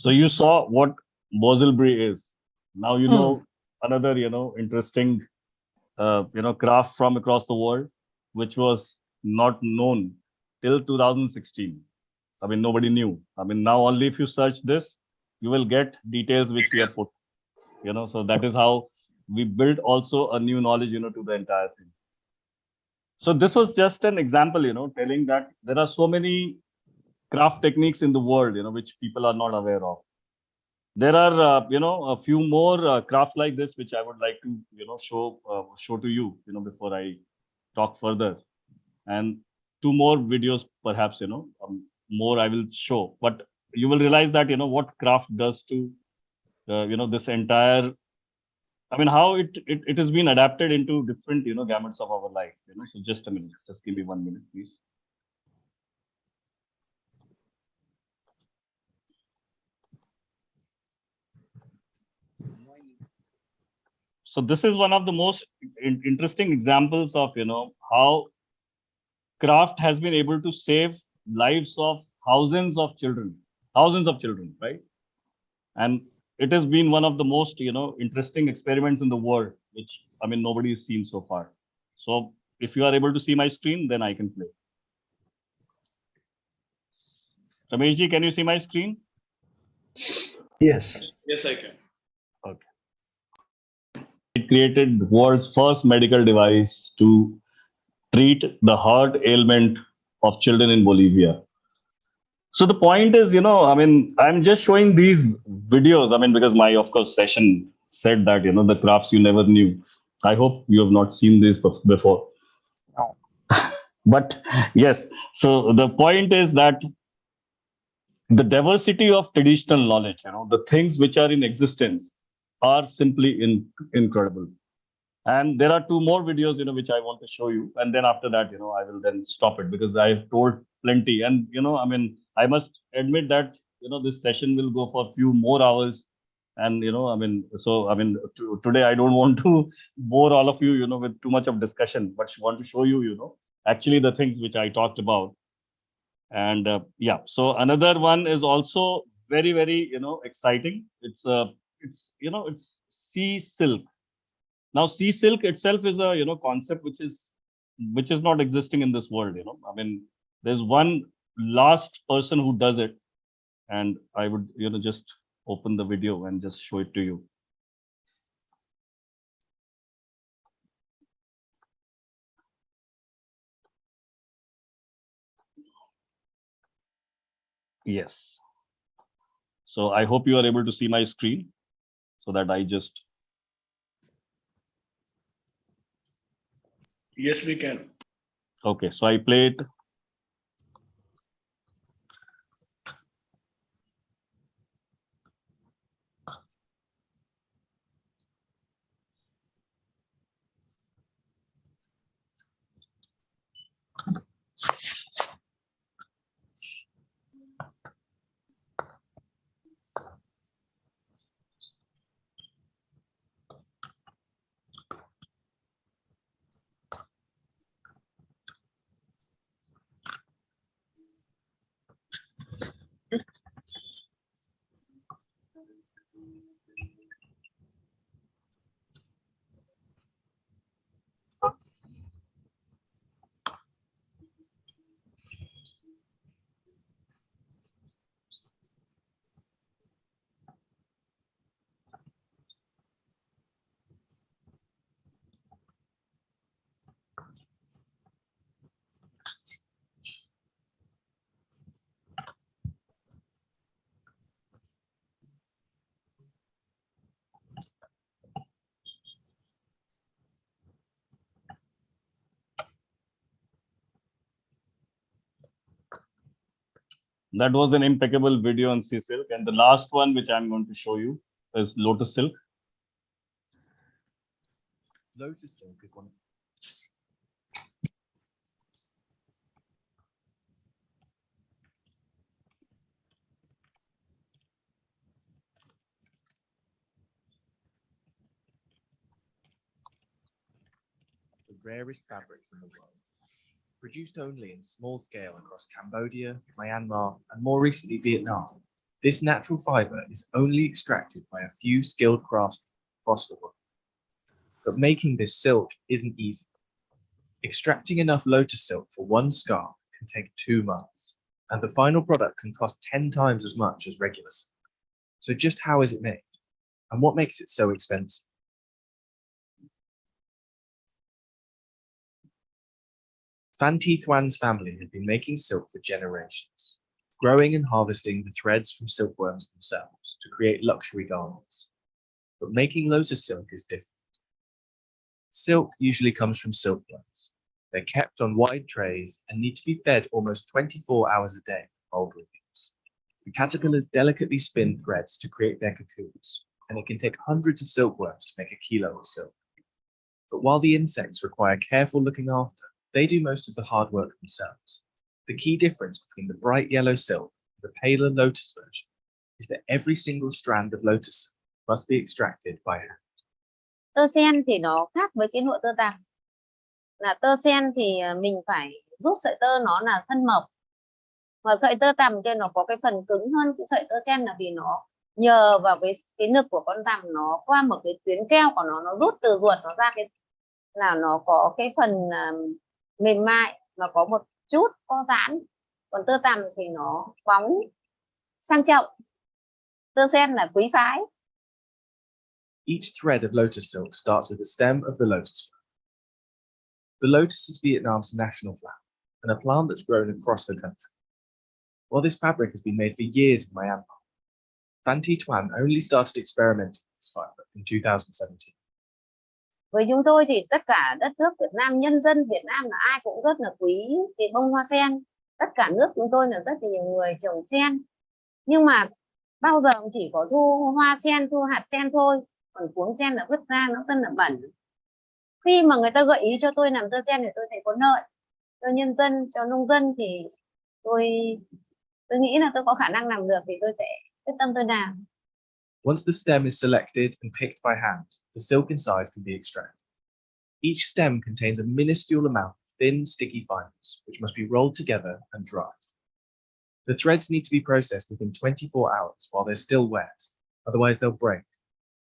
So you saw what Boselbury is. Now you know another, interesting, craft from across the world, which was not known till 2016. I mean, nobody knew. I mean, now only if you search this, you will get details which we have put. So that is how we built also a new knowledge, to the entire thing. So this was just an example, telling that there are so many craft techniques in the world, which people are not aware of. There are, a few more crafts like this, which I would like to, show to you, before I talk further. And two more videos, perhaps, more I will show. But you will realize that, what craft does to, this entire, I mean, how it has been adapted into different, gamuts of our life. So just a minute, just give me 1 minute, please. So this is one of the most interesting examples of, how craft has been able to save lives of thousands of children, right? And it has been one of the most, interesting experiments in the world, which, I mean, nobody has seen so far. So if you are able to see my screen, then I can play. Somesh ji, can you see my screen? Yes. Yes, I can. Okay. It created the world's first medical device to treat the heart ailment of children in Bolivia. So the point is, I mean, I'm just showing these videos. I mean, because my, of course, session said that, the crafts you never knew. I hope you have not seen this before. But yes, so the point is that the diversity of traditional knowledge, the things which are in existence are simply incredible. And there are two more videos, which I want to show you. And then after that, I will then stop it because I've told plenty. And, I mean, I must admit that, this session will go for a few more hours. And, I mean, so, I mean, today I don't want to bore all of you, with too much of discussion, but want to show you, actually the things which I talked about. And yeah, so another one is also very, very, exciting. It's, it's sea silk. Now, sea silk itself is a concept which is not existing in this world. I mean, there's one last person who does it, and I would just open the video and just show it to you. Yes. So I hope you are able to see my screen, so that I just. Yes, we can. Okay, so I play it. That was an impeccable video on sea silk. And the last one, which I'm going to show you, is lotus silk. Lotus silk is one of the rarest fabrics in the world. Produced only in small scale across Cambodia, Myanmar, and more recently Vietnam, This natural fiber is only extracted by a few skilled craftsmen across the world. But making this silk isn't easy. Extracting enough lotus silk for one scarf can take 2 months, and the final product can cost 10 times as much as regular silk. So just how is it made? And what makes it so expensive? Phan Thi Thuan's family had been making silk for generations, growing and harvesting the threads from silkworms themselves to create luxury garments. But making lotus silk is different. Silk usually comes from silkworms. They're kept on wide trays and need to be fed almost 24 hours a day for bulb reviews. The caterpillars delicately spin threads to create their cocoons, and it can take hundreds of silkworms to make a kilo of silk. But while the insects require careful looking after, they do most of the hard work themselves. The key difference between the bright yellow silk and the paler lotus version is that every single strand of lotus silk must be extracted by hand. Tơ sen thì nó khác với cái lụa tơ tằm. Là tơ sen thì mình phải rút sợi tơ nó là thân mộc. Và sợi tơ tằm cho nó có cái phần cứng hơn cái sợi tơ sen là vì nó nhờ vào cái nực của con tằm, nó qua một cái tuyến keo của nó rút từ ruột nó ra, cái là nó có cái phần mềm mại và có một chút co giãn. Còn tơ tằm thì nó bóng sang trọng. Tơ sen là quý phái. Each thread of lotus silk starts with the stem of the lotus flower. The lotus is Vietnam's national flower and a plant that's grown across the country. While this fabric has been made for years in Myanmar, Phan Thi Thuan only started experimenting with this fiber in 2017. Với chúng tôi thì tất cả đất nước Việt Nam, nhân dân Việt Nam là ai cũng rất là quý cái bông hoa sen. Tất cả nước chúng tôi là rất là nhiều người trồng sen. Nhưng mà bao giờ cũng chỉ có thu hoa sen, thu hạt sen thôi. Còn cuống sen là vứt ra, nó rất là bẩn. Khi mà người ta gợi ý cho tôi làm tơ sen thì tôi thấy có lợi. Cho nhân dân, cho nông dân thì tôi nghĩ là tôi có khả năng làm được thì tôi sẽ quyết tâm tôi làm. Once the stem is selected and picked by hand, the silk inside can be extracted. Each stem contains a minuscule amount of thin, sticky fibers, which must be rolled together and dried. The threads need to be processed within 24 hours while they're still wet, otherwise they'll break.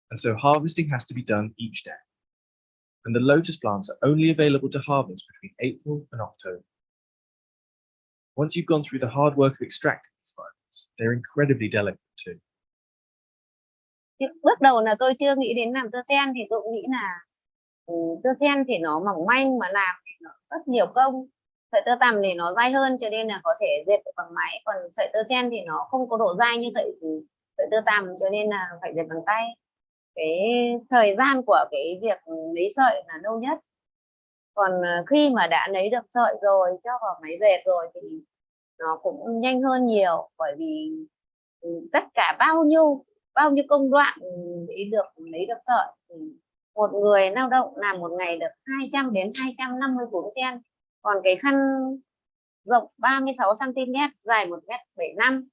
And so harvesting has to be done each day. And the lotus plants are only available to harvest between April and October. Once you've gone through the hard work of extracting these fibers, they're incredibly delicate too. Bước đầu là tôi chưa nghĩ đến làm tơ sen, thì tôi nghĩ là tơ sen thì nó mỏng manh mà làm thì nó rất nhiều công. Sợi tơ tằm thì nó dai hơn cho nên là có thể dệt được bằng máy, còn sợi tơ sen thì nó không có độ dai như sợi tơ tằm cho nên là phải dệt bằng tay. Cái thời gian của cái việc lấy sợi là lâu nhất. Còn khi mà đã lấy được sợi rồi, cho vào máy dệt rồi thì nó cũng nhanh hơn nhiều, bởi vì tất cả bao nhiêu công đoạn để lấy được sợi thì một người lao động làm một ngày được 200 đến 250 cuống sen. Còn cái khăn rộng 36 cm, dài 1,75 m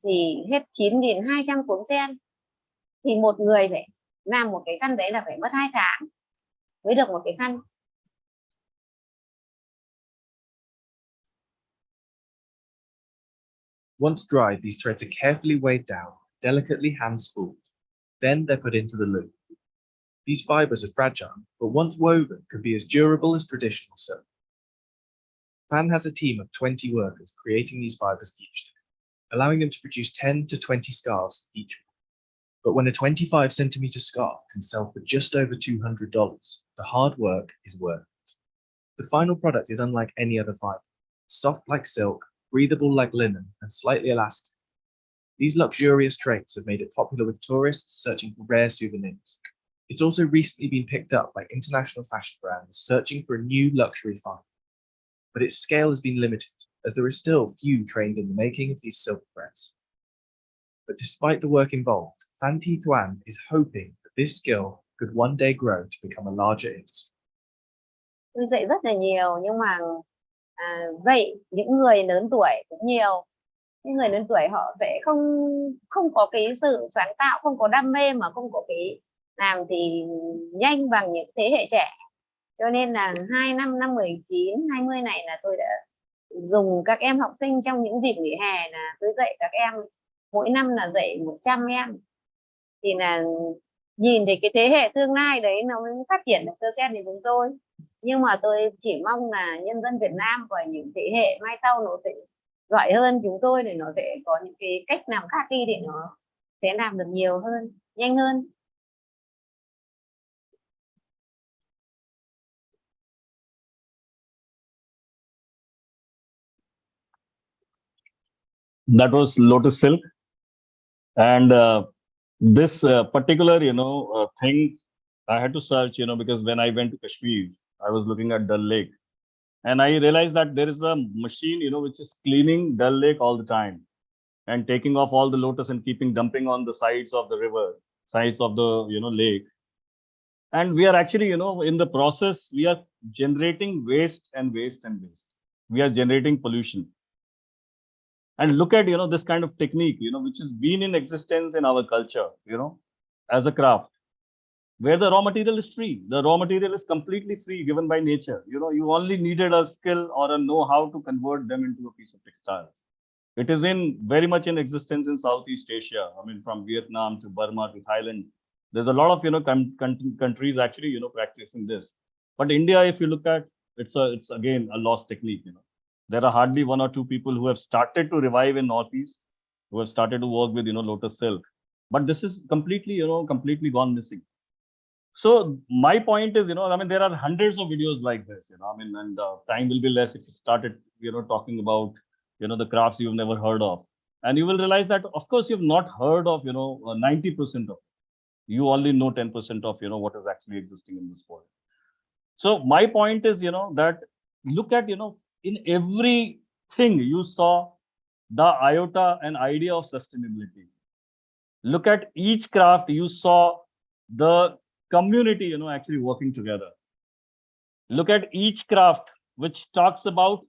thì hết 9.200 cuống sen. Thì một người phải làm một cái khăn đấy là phải mất 2 tháng mới được một cái khăn. Once dried, these threads are carefully weighed down, delicately hand spooled. Then they're put into the loom. These fibers are fragile, but once woven, can be as durable as traditional silk. Phan has a team of 20 workers creating these fibers each day, allowing them to produce 10 to 20 scarves each month. But when a 25-centimeter scarf can sell for just over $200, the hard work is worth it. The final product is unlike any other fiber, soft like silk, breathable like linen, and slightly elastic. These luxurious traits have made it popular with tourists searching for rare souvenirs. It's also recently been picked up by international fashion brands searching for a new luxury fiber. But its scale has been limited, as there are still few trained in the making of these silk threads. But despite the work involved, Phan Thi Thuan is hoping that this skill could one day grow to become a larger industry. Tôi dạy rất là nhiều, nhưng mà dạy những người lớn tuổi cũng nhiều. Những người lớn tuổi họ sẽ không có cái sự sáng tạo, không có đam mê, mà không có cái làm thì nhanh bằng những thế hệ trẻ. Cho nên là 2 năm 19, 20 này là tôi đã dùng các em học sinh trong những dịp nghỉ hè là tôi dạy các em mỗi năm là dạy 100 em, thì là nhìn thấy cái thế hệ tương lai đấy nó mới phát triển được tơ sen thì chúng tôi. Nhưng mà tôi chỉ mong là nhân dân Việt Nam và những thế hệ mai sau nó sẽ giỏi hơn chúng tôi, để nó sẽ có những cái cách làm khác đi, để nó sẽ làm được nhiều hơn, nhanh hơn. That was lotus silk. And this particular, thing, I had to search, because when I went to Kashmir, I was looking at Dal Lake. And I realized that there is a machine, which is cleaning Dal Lake all the time and taking off all the lotus and dumping on the sides of the river, sides of the, lake. And we are actually, in the process, we are generating waste and waste and waste. We are generating pollution. And look at, this kind of technique, which has been in existence in our culture, as a craft, where the raw material is free. The raw material is completely free, given by nature. You only needed a skill or a know-how to convert them into a piece of textiles. It is very much in existence in Southeast Asia. I mean, from Vietnam to Burma to Thailand. There's a lot of, countries actually, practicing this. But India, if you look at, it's again a lost technique, There are hardly 1 or 2 people who have started to revive in Northeast, who have started to work with, lotus silk. But this is completely, completely gone missing. So my point is, there are hundreds of videos like this, and time will be less if you started, talking about, the crafts you've never heard of. And you will realize that, of course, you've not heard of, 90% of it. You only know 10% of, what is actually existing in this world. So my point is, that look at, in everything you saw the iota and idea of sustainability. Look at each craft, you saw the community, actually working together. Look at each craft which talks about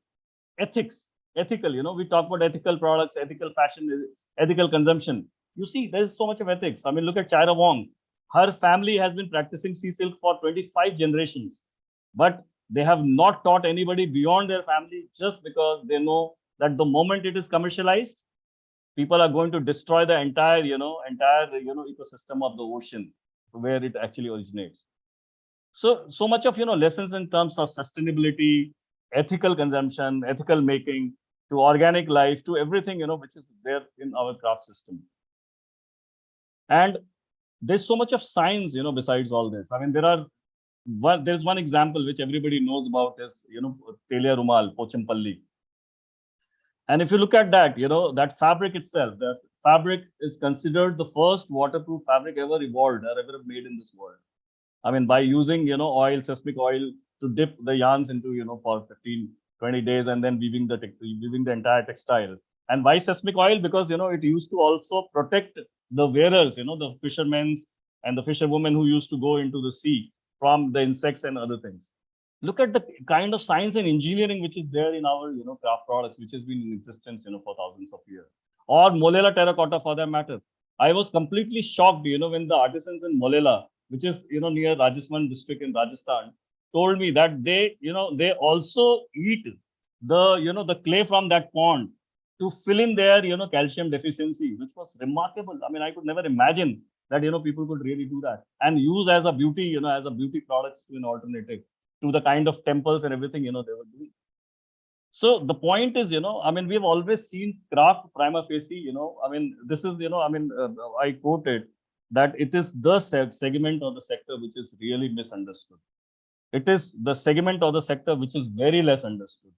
ethics, ethical, we talk about ethical products, ethical fashion, ethical consumption. You see, there's so much of ethics. I mean, look at Chaira Wong. Her family has been practicing sea silk for 25 generations, but they have not taught anybody beyond their family, just because they know that the moment it is commercialized, people are going to destroy the entire ecosystem of the ocean where it actually originates. So much of, lessons in terms of sustainability, ethical consumption, ethical making, to organic life, to everything, which is there in our craft system. And there's so much of science, besides all this. I mean, there's one example which everybody knows about is, Telia Rumal, Pochampalli. And if you look at that, that fabric itself, that fabric is considered the first waterproof fabric ever evolved or ever made in this world. I mean, by using, oil, sesamic oil to dip the yarns into, for 15, 20 days and then weaving the entire textile. And why sesamic oil? Because, it used to also protect the wearers, the fishermen and the fisherwomen who used to go into the sea from the insects and other things. Look at the kind of science and engineering which is there in our, craft products, which has been in existence, for thousands of years. Or Molela terracotta, for that matter. I was completely shocked, when the artisans in Molela, which is, near Rajasthan district in Rajasthan, told me that they, they also eat the clay from that pond to fill in their, calcium deficiency, which was remarkable. I mean, I could never imagine that, people could really do that and use as a beauty, as a beauty products to an alternative to the kind of temples and everything, they were doing. So the point is, I mean, we've always seen craft prima facie, I mean, this is, I quoted that it is the segment or the sector which is really misunderstood. It is the segment or the sector which is very less understood.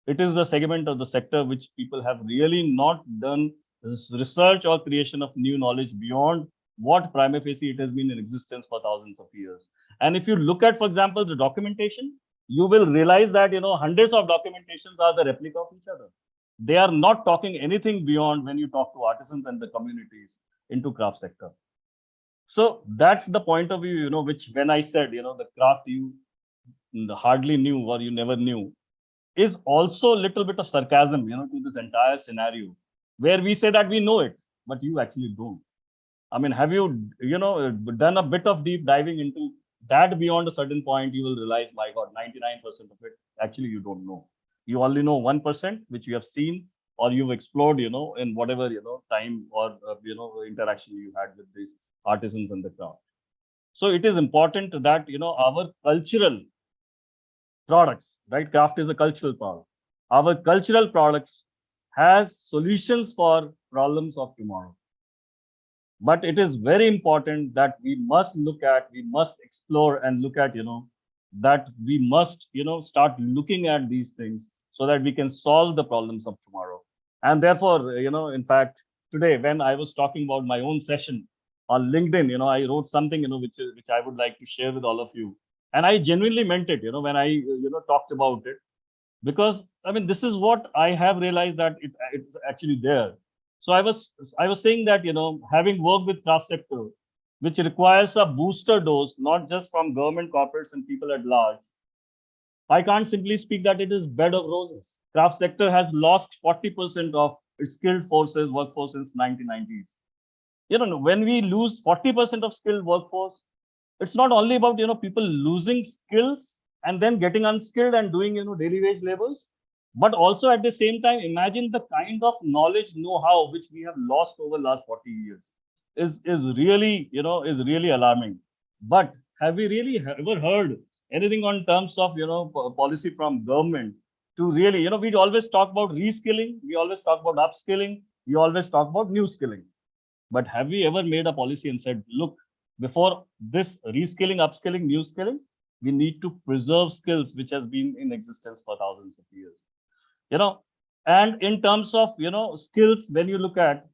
It is the segment of the sector which people have really not done research or creation of new knowledge beyond what prima facie it has been in existence for thousands of years. And if you look at, for example, the documentation, you will realize that, hundreds of documentations are the replica of each other. They are not talking anything beyond when you talk to artisans and the communities into craft sector. So that's the point of view, which when I said, the craft you hardly knew or you never knew, is also a little bit of sarcasm, to this entire scenario, where we say that we know it, but you actually don't. I mean, have you, done a bit of deep diving into that beyond a certain point, you will realize, my God, 99% of it, actually, you don't know. You only know 1%, which you have seen or you've explored, in whatever, time or, interaction you had with these artisans and the craft. So it is important that, our cultural products, right? Craft is a cultural product. Our cultural products has solutions for problems of tomorrow. But it is very important that we must explore and look at, that we must, start looking at these things so that we can solve the problems of tomorrow. And therefore, in fact, today, when I was talking about my own session on LinkedIn, I wrote something, which I would like to share with all of you. And I genuinely meant it, when I, talked about it, because I mean, this is what I have realized that it's actually there. So I was saying that, having worked with craft sector, which requires a booster dose, not just from government, corporates, and people at large, I can't simply speak that it is bed of roses. Craft sector has lost 40% of its skilled workforce since 1990s. When we lose 40% of skilled workforce, it's not only about, people losing skills and then getting unskilled and doing, daily wage labors, but also at the same time, imagine the kind of knowledge, know-how which we have lost over the last 40 years is really, is really alarming. But have we really ever heard anything on terms of, policy from government to really, we always talk about reskilling, we always talk about upskilling, we always talk about new skilling. But have we ever made a policy and said, look, before this reskilling, upskilling, new skilling, we need to preserve skills which has been in existence for thousands of years. And in terms of, skills, when you look at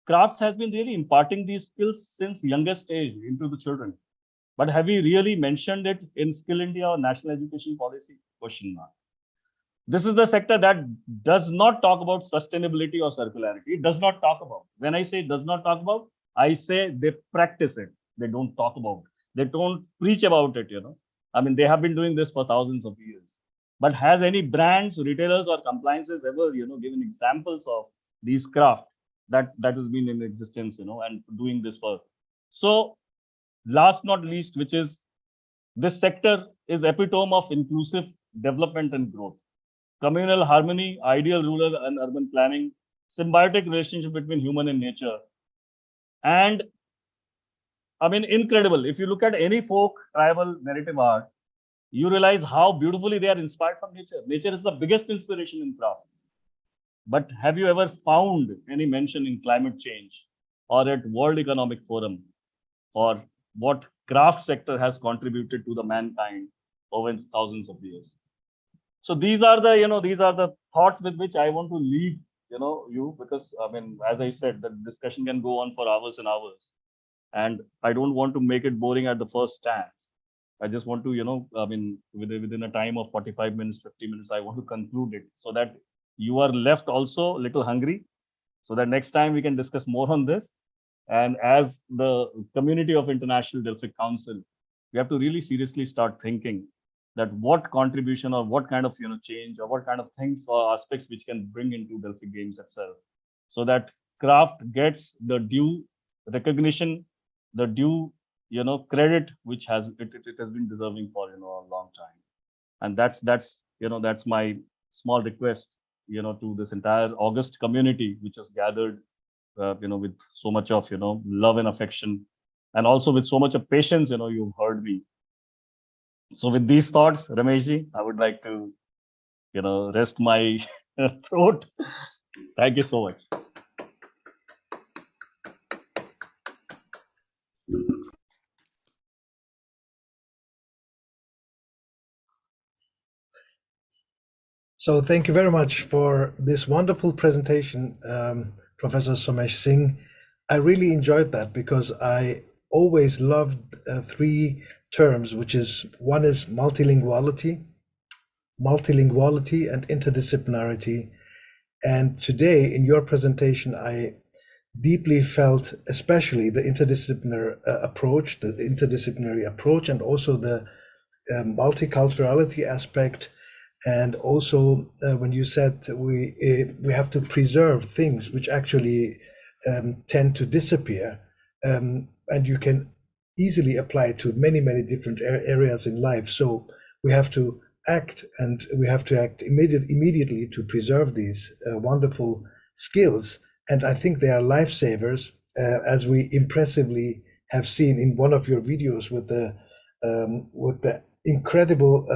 crafts has been really imparting these skills since youngest age into the children. But have we really mentioned it in Skill India or national education policy? Question mark. This is the sector that does not talk about sustainability or circularity. It does not talk about. When I say it does not talk about, I say they practice it. They don't talk about it. They don't preach about it, I mean, they have been doing this for thousands of years. But has any brands, retailers, or compliances ever, given examples of these craft that has been in existence, and doing this for? So, last not least, which is this sector is epitome of inclusive development and growth, communal harmony, ideal rural and urban planning, symbiotic relationship between human and nature, and I mean, incredible. If you look at any folk, tribal, narrative art, you realize how beautifully they are inspired from nature. Nature is the biggest inspiration in craft. But have you ever found any mention in climate change or at World Economic Forum or what craft sector has contributed to the mankind over thousands of years? So these are the thoughts with which I want to leave, you, because I mean, as I said, the discussion can go on for hours and hours. And I don't want to make it boring at the first stance. I just want to, I mean, within a time of 45 minutes, 50 minutes, I want to conclude it so that you are left also a little hungry, so that next time we can discuss more on this. And as the community of International Delphic Council, we have to really seriously start thinking that what contribution or what kind of change or what kind of things or aspects which can bring into Delphic Games itself, so that craft gets the due recognition, the due credit which it has been deserving for a long time. And that's my small request to this entire August community which has gathered with so much of love and affection, and also with so much of patience. You've heard me. So with these thoughts, Rameshji, I would like to rest my throat. Thank you so much. So thank you very much for this wonderful presentation, Professor Somesh Singh. I really enjoyed that because I always loved three terms, which is one is multilinguality and interdisciplinarity. And today in your presentation, I deeply felt especially the interdisciplinary approach, and also the multiculturality aspect. And also when you said we have to preserve things which actually tend to disappear, and you can easily apply to many different areas in life. So we have to act, and we have to act immediately to preserve these wonderful skills. And I think they are lifesavers, as we impressively have seen in one of your videos with the incredible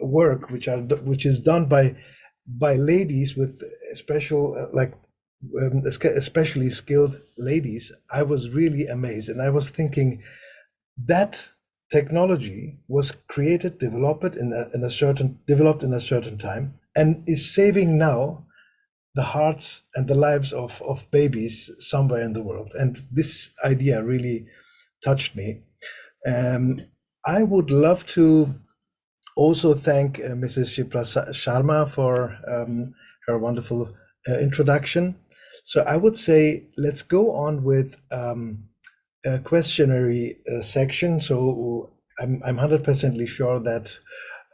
work which is done by ladies with special especially skilled ladies. I was really amazed, and I was thinking that technology was developed in a certain time, and is saving now the hearts and the lives of babies somewhere in the world. And this idea really touched me. I would love to also thank Mrs. Shipra Sharma for her wonderful introduction. So I would say let's go on with a questionnaire section. So I'm 100% sure that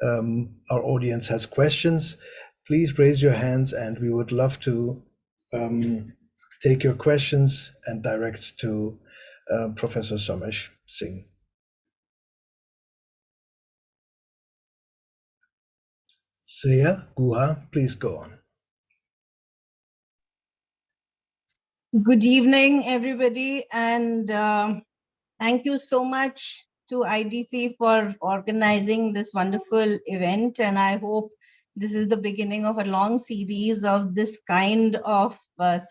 our audience has questions. Please raise your hands, and we would love to take your questions and direct to Professor Somesh Singh. Sriya Guha, please go on. Good evening, everybody, and thank you so much to IDC for organizing this wonderful event. And I hope this is the beginning of a long series of this kind of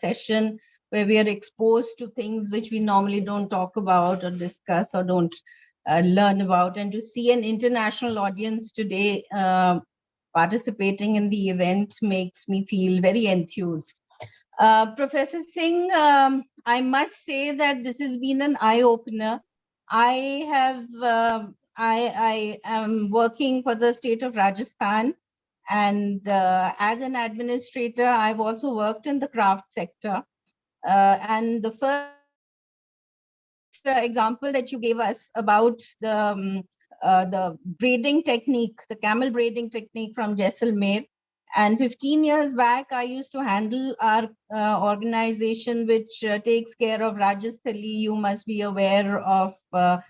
session where we are exposed to things which we normally don't talk about or discuss or don't learn about. And to see an international audience today participating in the event makes me feel very enthused. Professor Singh, I must say that this has been an eye-opener. I am working for the state of Rajasthan, and as an administrator, I've also worked in the craft sector. And the first example that you gave us about the braiding technique, the camel braiding technique from Jaisalmer. And 15 years back, I used to handle our organization, which takes care of Rajasthali. You must be aware of the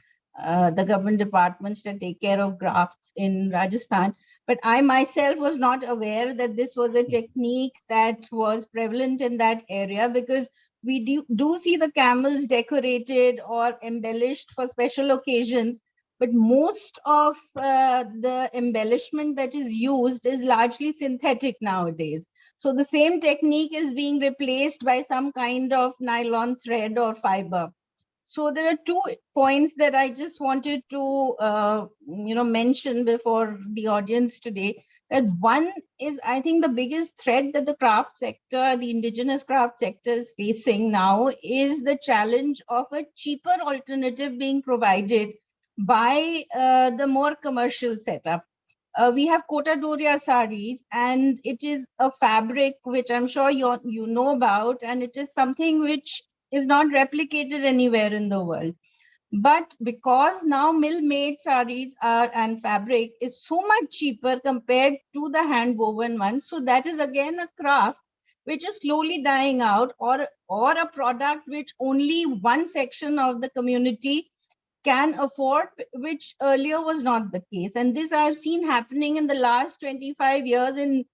government departments that take care of crafts in Rajasthan. But I myself was not aware that this was a technique that was prevalent in that area, because we do see the camels decorated or embellished for special occasions. But most of the embellishment that is used is largely synthetic nowadays. So the same technique is being replaced by some kind of nylon thread or fiber. So there are 2 points that I just wanted to mention before the audience today. That one is, I think the biggest threat that the craft sector, the indigenous craft sector is facing now is the challenge of a cheaper alternative being provided by the more commercial setup. We have Kota Doria saris, and it is a fabric which I'm sure you know about, and it is something which is not replicated anywhere in the world. But because now mill-made saris and fabric is so much cheaper compared to the hand-woven ones, so that is again a craft which is slowly dying out, or a product which only one section of the community can afford, which earlier was not the case. And this I've seen happening in the last 25 years, and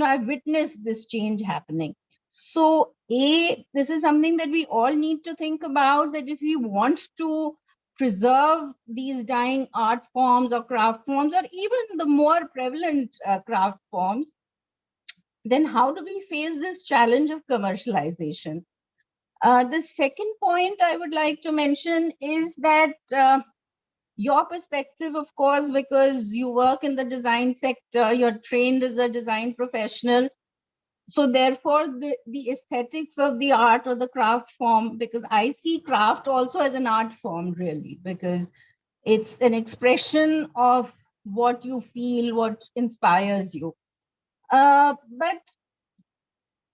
I've witnessed this change happening. So this is something that we all need to think about, that if we want to preserve these dying art forms or craft forms, or even the more prevalent craft forms, then how do we face this challenge of commercialization? The second point I would like to mention is that your perspective, of course, because you work in the design sector, you're trained as a design professional. So therefore, the aesthetics of the art or the craft form, because I see craft also as an art form, really, because it's an expression of what you feel, what inspires you. But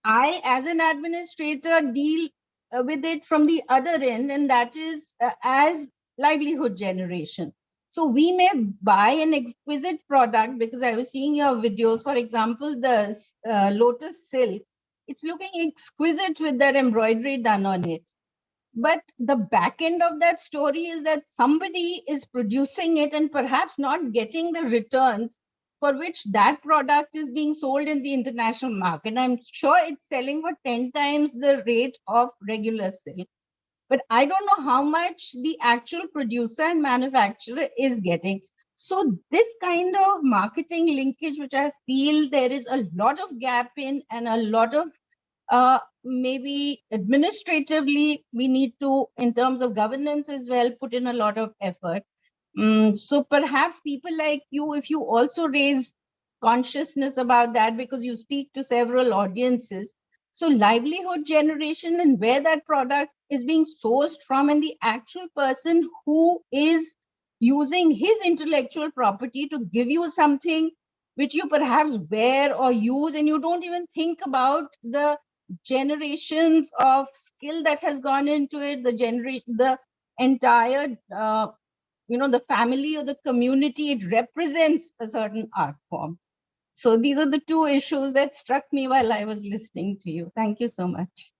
I, as an administrator, deal with it from the other end, and that is as livelihood generation. So we may buy an exquisite product, because I was seeing your videos, for example, the lotus silk. It's looking exquisite with that embroidery done on it. But the back end of that story is that somebody is producing it and perhaps not getting the returns for which that product is being sold in the international market. I'm sure it's selling for 10 times the rate of regular sale. But I don't know how much the actual producer and manufacturer is getting. So this kind of marketing linkage, which I feel there is a lot of gap in, and a lot of maybe administratively, we need to, in terms of governance as well, put in a lot of effort. So perhaps people like you, if you also raise consciousness about that, because you speak to several audiences, so livelihood generation and where that product is being sourced from, and the actual person who is using his intellectual property to give you something which you perhaps wear or use, and you don't even think about the generations of skill that has gone into it, the entire the family or the community it represents, a certain art form. So these are the two issues that struck me while I was listening to you. Thank you so much.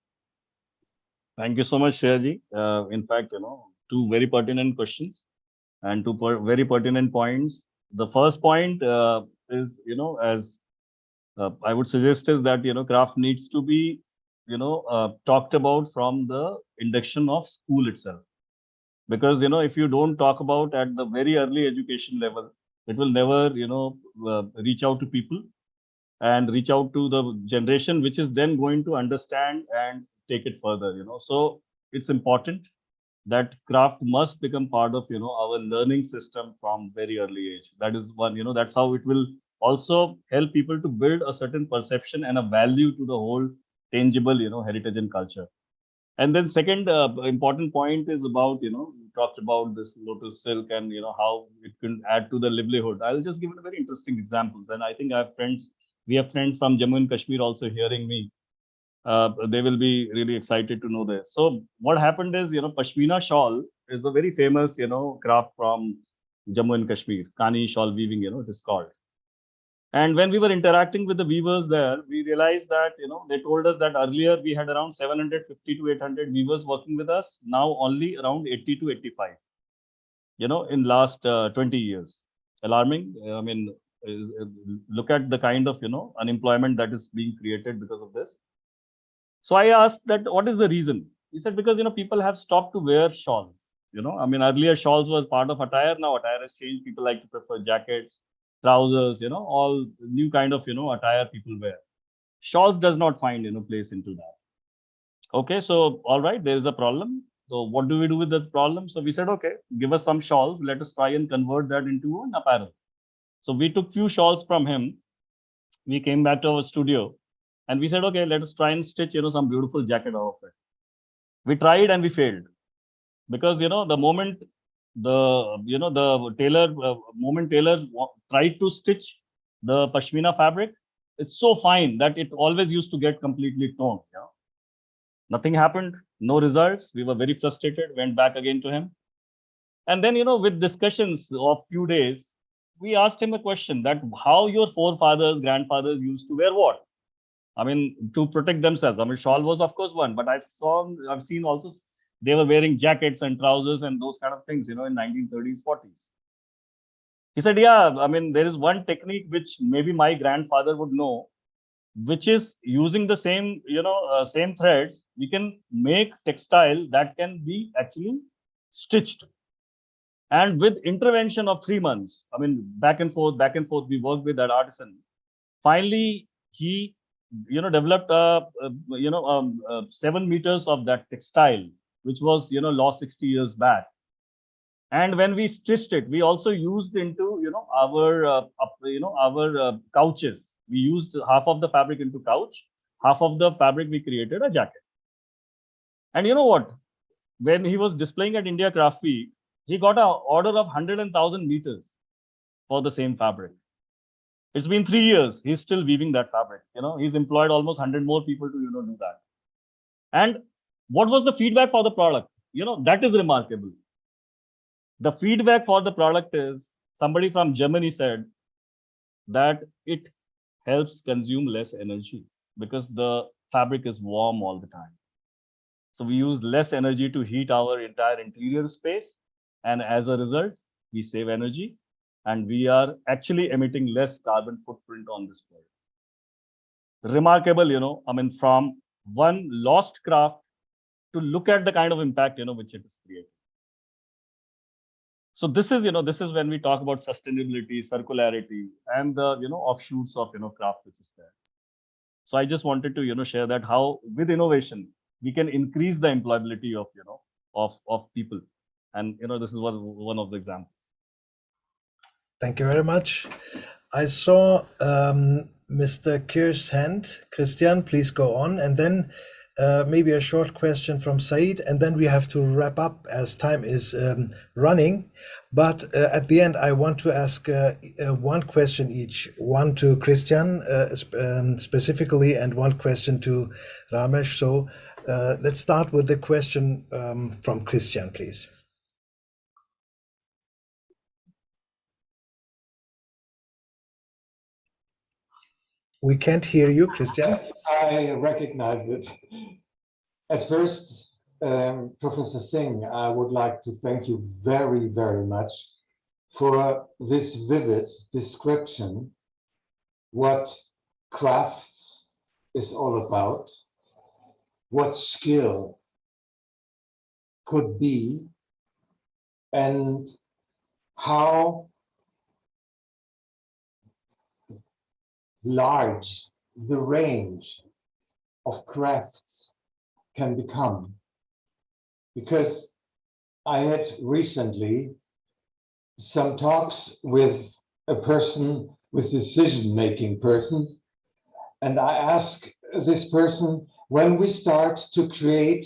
Thank you so much, Shreyaji. In fact, two very pertinent questions and two very pertinent points. The first point is, as I would suggest is that, craft needs to be, talked about from the induction of school itself. Because, if you don't talk about at the very early education level, it will never, reach out to people and reach out to the generation, which is then going to understand and take it further, So it's important that craft must become part of, our learning system from very early age. That is one, that's how it will also help people to build a certain perception and a value to the whole tangible, heritage and culture. And then second important point is about, you talked about this lotus silk and, how it can add to the livelihood. I'll just give a very interesting examples. And I think we have friends from Jammu and Kashmir also hearing me. They will be really excited to know this. So what happened is, Pashmina shawl is a very famous, craft from Jammu and Kashmir. Kani shawl weaving, it is called. And when we were interacting with the weavers there, we realized that, they told us that earlier we had around 750 to 800 weavers working with us. Now only around 80 to 85, in last 20 years. Alarming. I mean, look at the kind of, unemployment that is being created because of this. So I asked that, what is the reason? He said, because, people have stopped to wear shawls. Earlier shawls was part of attire. Now attire has changed. People like to prefer jackets, trousers, all new kind of, attire people wear. Shawls does not find, place into that. Okay, so all right, there is a problem. So what do we do with this problem? So we said, okay, give us some shawls. Let us try and convert that into an apparel. So we took few shawls from him. We came back to our studio and we said, okay, let us try and stitch, some beautiful jacket out of it. We tried and we failed because, the moment the tailor, tried to stitch the pashmina fabric, it's so fine that it always used to get completely torn. Nothing happened, no results. We were very frustrated, went back again to him. And then, with discussions of few days, we asked him a question that how your forefathers, grandfathers used to wear what? I mean, to protect themselves. I mean, shawl was of course one, but I've seen also they were wearing jackets and trousers and those kind of things, in 1930s, 40s. He said, yeah, I mean, there is one technique which maybe my grandfather would know, which is using the same, same threads, we can make textile that can be actually stitched. And with intervention of 3 months, I mean, back and forth, we worked with that artisan. Finally, he, developed 7 meters of that textile, which was, lost 60 years back. And when we stitched it, we also used into, our couches. We used half of the fabric into couch, half of the fabric we created a jacket. And you know what? When he was displaying at India Craft Week, he got an order of 100,000 meters for the same fabric. It's been 3 years. He's still weaving that fabric. He's employed almost 100 more people to, do that. And what was the feedback for the product? That is remarkable. The feedback for the product is somebody from Germany said that it helps consume less energy because the fabric is warm all the time. So we use less energy to heat our entire interior space. And as a result, we save energy and we are actually emitting less carbon footprint on this world. Remarkable, I mean, from one lost craft to look at the kind of impact, which it is creating. So this is, this is when we talk about sustainability, circularity, and the, offshoots of, craft which is there. So I just wanted to, share that how with innovation, we can increase the employability of, of people. And, this is one of the examples. Thank you very much. I saw Mr. Kirsch's hand. Christian, please go on. And then maybe a short question from Said, and then we have to wrap up as time is running. But at the end, I want to ask one question each, one to Christian specifically, and one question to Ramesh. So let's start with the question from Christian, please. We can't hear you, Christian. I recognize it. At first, Professor Singh, I would like to thank you very, very much for this vivid description, what crafts is all about, what skill could be, and how large the range of crafts can become. Because I had recently some talks with a person, with decision-making persons, and I asked this person, when we start to create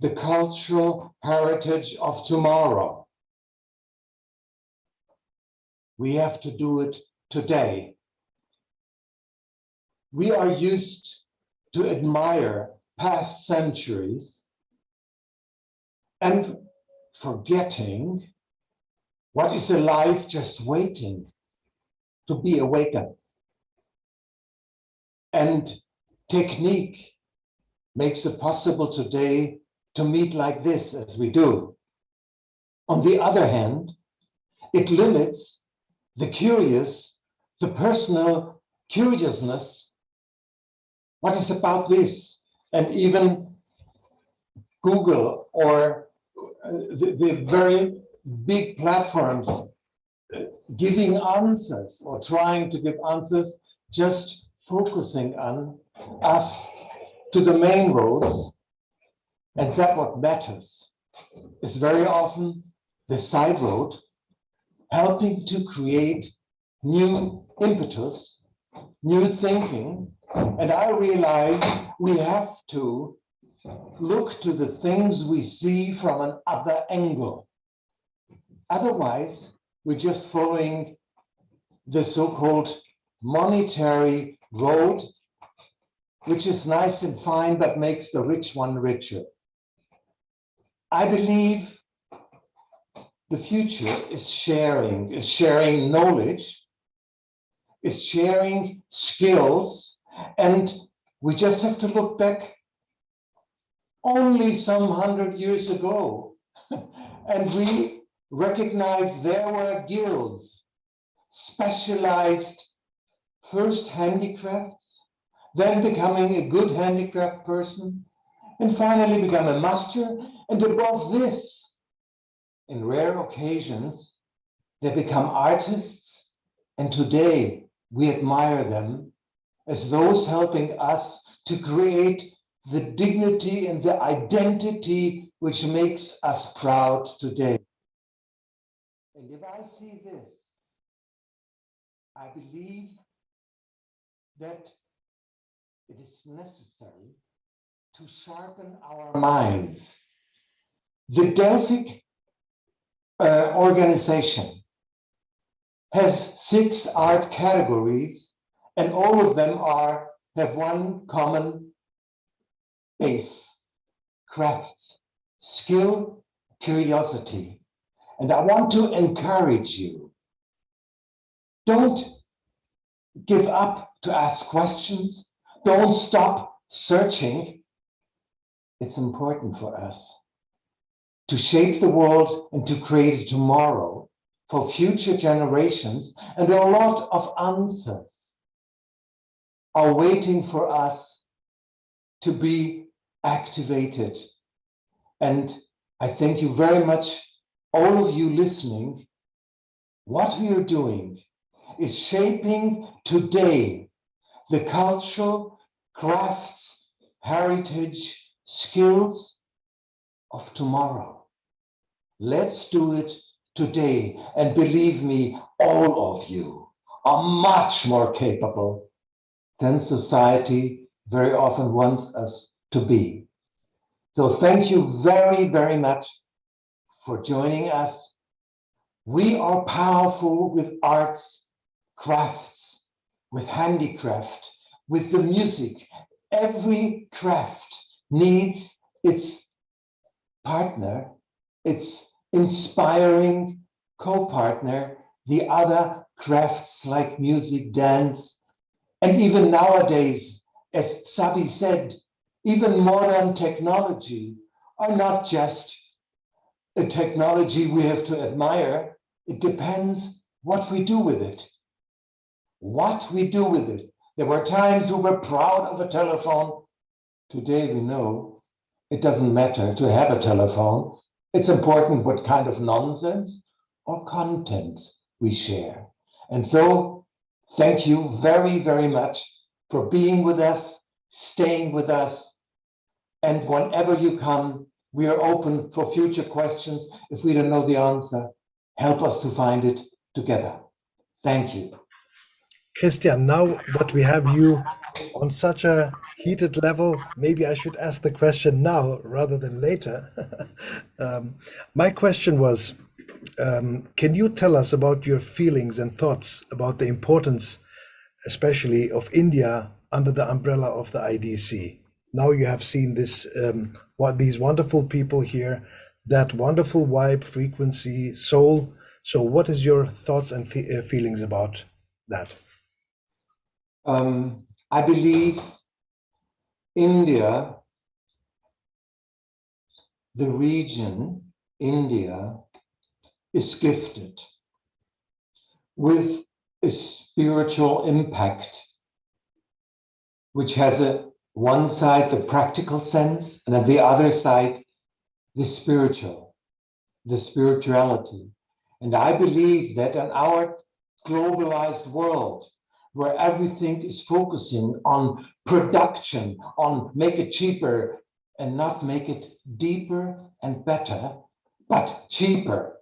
the cultural heritage of tomorrow, we have to do it today. We are used to admire past centuries and forgetting what is alive just waiting to be awakened. And technique makes it possible today to meet like this as we do. On the other hand, it limits the curious, the personal curiousness. What is about this? And even Google or the very big platforms giving answers or trying to give answers, just focusing on us to the main roads. And that what matters is very often the side road, helping to create new impetus, new thinking. And I realize we have to look to the things we see from an other angle. Otherwise, we're just following the so-called monetary road, which is nice and fine, but makes the rich one richer. I believe the future is sharing knowledge, is sharing skills, and we just have to look back only some 100 years ago, and we recognize there were guilds, specialized first handicrafts, then becoming a good handicraft person, and finally become a master, and above this, in rare occasions, they become artists, and today we admire them as those helping us to create the dignity and the identity which makes us proud today. And if I see this, I believe that it is necessary to sharpen our minds. The Delphic organization has 6 art categories, and all of them have one common base: crafts, skill, curiosity. And I want to encourage you, don't give up to ask questions, don't stop searching, it's important for us to shape the world and to create a tomorrow for future generations. And a lot of answers are waiting for us to be activated. And I thank you very much, all of you listening. What we are doing is shaping today the cultural, crafts, heritage, skills of tomorrow. Let's do it today. And believe me, all of you are much more capable than society very often wants us to be. So thank you very, very much for joining us. We are powerful with arts, crafts, with handicraft, with the music. Every craft needs its partner, its inspiring co-partner, the other crafts like music, dance, and even nowadays, as Sabi said, even modern technology are not just a technology we have to admire. It depends what we do with it. What we do with it. There were times we were proud of a telephone. Today we know it doesn't matter to have a telephone. It's important what kind of nonsense or content we share. And so thank you very, very much for being with us, staying with us. And whenever you come, we are open for future questions. If we don't know the answer, help us to find it together. Thank you. Christian, now that we have you on such a heated level, maybe I should ask the question now rather than later. My question was, can you tell us about your feelings and thoughts about the importance, especially of India under the umbrella of the IDC? Now you have seen this, these wonderful people here, that wonderful vibe, frequency, soul. So what is your thoughts and feelings about that? I believe India, the region, India, is gifted with a spiritual impact, which has one side, the practical sense, and on the other side, the spirituality. And I believe that in our globalized world, where everything is focusing on production, on make it cheaper and not make it deeper and better, but cheaper,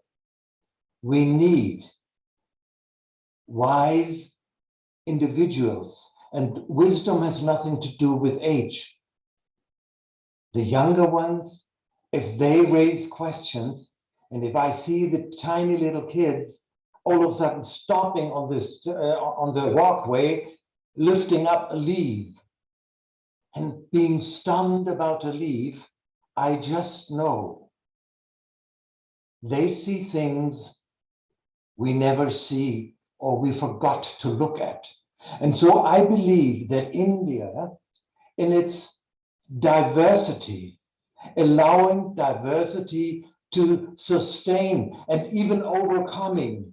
we need wise individuals. And wisdom has nothing to do with age. The younger ones, if they raise questions, and if I see the tiny little kids all of a sudden stopping on this on the walkway, lifting up a leaf and being stunned about a leaf, I just know they see things we never see or we forgot to look at. And so I believe that India, in its diversity, allowing diversity to sustain and even overcoming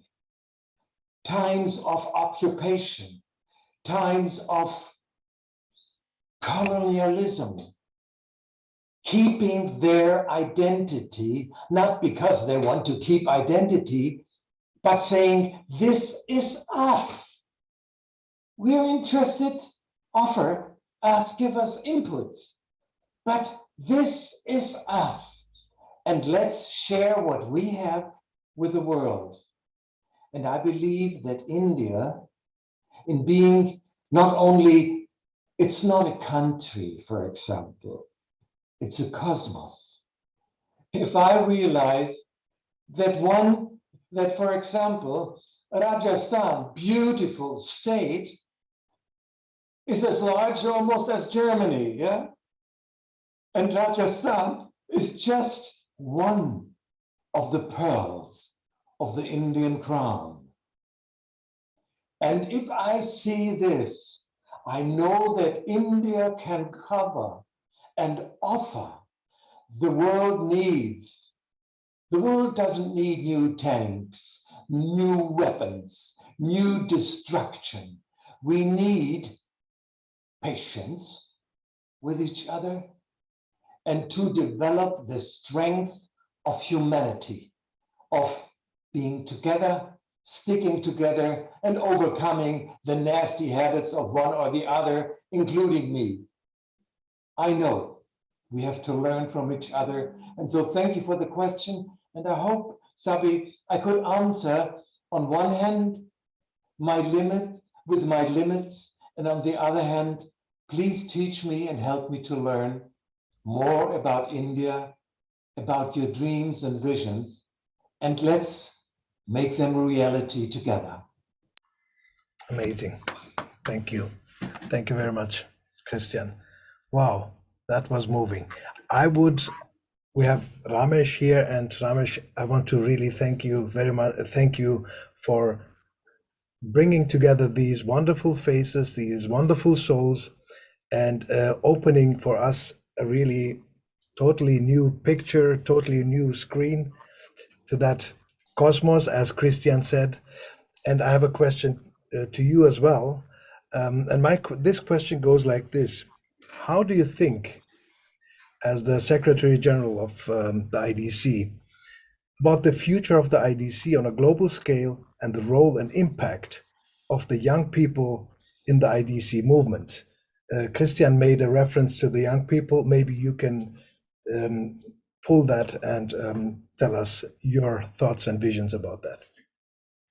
times of occupation, times of colonialism, keeping their identity, not because they want to keep identity, but saying, this is us. We're interested, offer us, give us inputs, but this is us. And let's share what we have with the world. And I believe that India, in being not only, it's not a country, for example, it's a cosmos. If I realize that for example, Rajasthan, beautiful state, is as large almost as Germany, yeah? And Rajasthan is just one of the pearls of the Indian crown. And if I see this, I know that India can cover and offer the world needs. The world doesn't need new tanks, new weapons, new destruction. We need patience with each other and to develop the strength of humanity, of being together, sticking together, and overcoming the nasty habits of one or the other, including me. I know we have to learn from each other. And so thank you for the question. And I hope, Sabi, I could answer on one hand my limits, and on the other hand, please teach me and help me to learn more about India, about your dreams and visions, and let's make them a reality together. Amazing. Thank you. Thank you very much, Christian. Wow, that was moving. We have Ramesh here, and Ramesh, I want to really thank you very much. Thank you for bringing together these wonderful faces, these wonderful souls, and opening for us a really totally new picture, totally new screen to that cosmos, as Christian said. And I have a question to you as well. And this question goes like this. How do you think, as the Secretary General of the IDC, about the future of the IDC on a global scale and the role and impact of the young people in the IDC movement? Christian made a reference to the young people. Maybe you can pull that and tell us your thoughts and visions about that.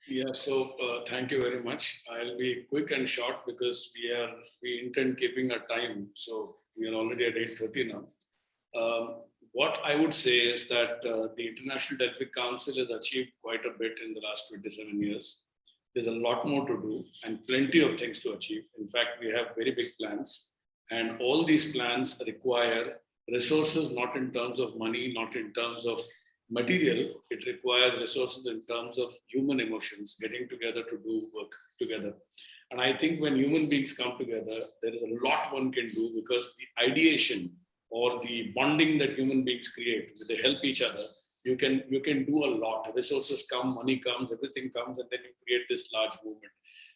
Yeah, so thank you very much. I'll be quick and short because we intend keeping our time. So we are already at 8:30 now. What I would say is that the International Delphic Council has achieved quite a bit in the last 27 years. There's a lot more to do and plenty of things to achieve. In fact, we have very big plans, and all these plans require resources, not in terms of money, not in terms of material. It requires resources in terms of human emotions, getting together to do work together. And I think when human beings come together, there is a lot one can do, because the ideation or the bonding that human beings create, they help each other. You can do a lot. Resources come, money comes, everything comes, and then you create this large movement.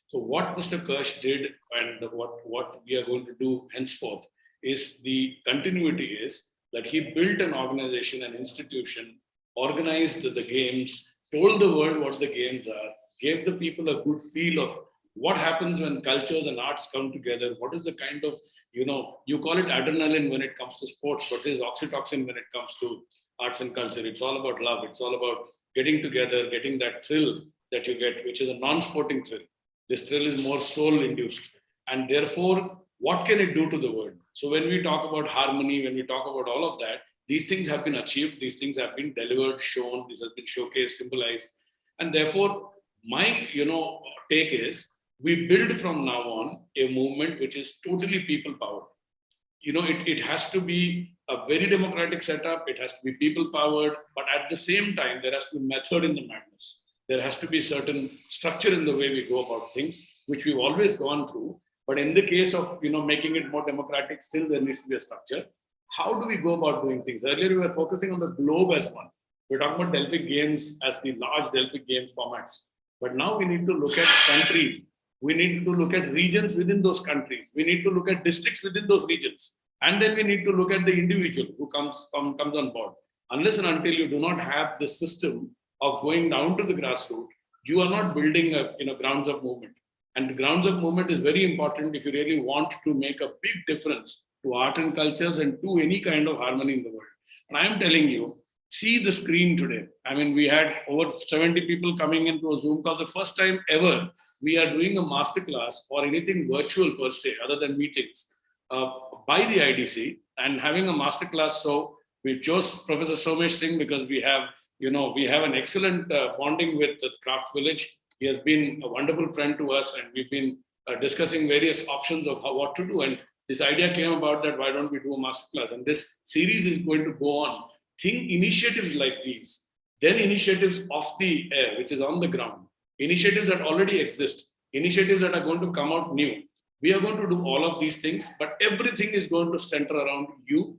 So what Mr. Kirsch did and what we are going to do henceforth is the continuity is that he built an organization, an institution, organized the games, told the world what the games are, gave the people a good feel of what happens when cultures and arts come together. What is the kind of, you call it adrenaline when it comes to sports, but it is oxytocin when it comes to arts and culture. It's all about love. It's all about getting together, getting that thrill that you get, which is a non-sporting thrill. This thrill is more soul-induced. And therefore, what can it do to the world? So when we talk about harmony, when we talk about all of that, these things have been achieved, these things have been delivered, shown, this has been showcased, symbolized. And therefore, my take is, we build from now on a movement which is totally people-powered. It has to be a very democratic setup, it has to be people-powered, but at the same time, there has to be method in the madness. There has to be certain structure in the way we go about things, which we've always gone through. But in the case of making it more democratic, still there needs to be a structure. How do we go about doing things? Earlier, we were focusing on the globe as one. We're talking about Delphic Games as the large Delphic Games formats. But now we need to look at countries. We need to look at regions within those countries. We need to look at districts within those regions. And then we need to look at the individual who comes on board. Unless and until you do not have the system of going down to the grassroots, you are not building a grounds of movement. And the grounds of movement is very important if you really want to make a big difference to art and cultures and to any kind of harmony in the world. And I am telling you, see the screen today. I mean, we had over 70 people coming into a Zoom call. The first time ever we are doing a masterclass or anything virtual per se, other than meetings, by the IDC, and having a masterclass. So we chose Professor Somesh Singh because we have an excellent bonding with the Craft Village. He has been a wonderful friend to us, and we've been discussing various options of what to do. And this idea came about that why don't we do a masterclass? And this series is going to go on. Think initiatives like these, then initiatives off the air, which is on the ground, initiatives that already exist, initiatives that are going to come out new. We are going to do all of these things, but everything is going to center around you,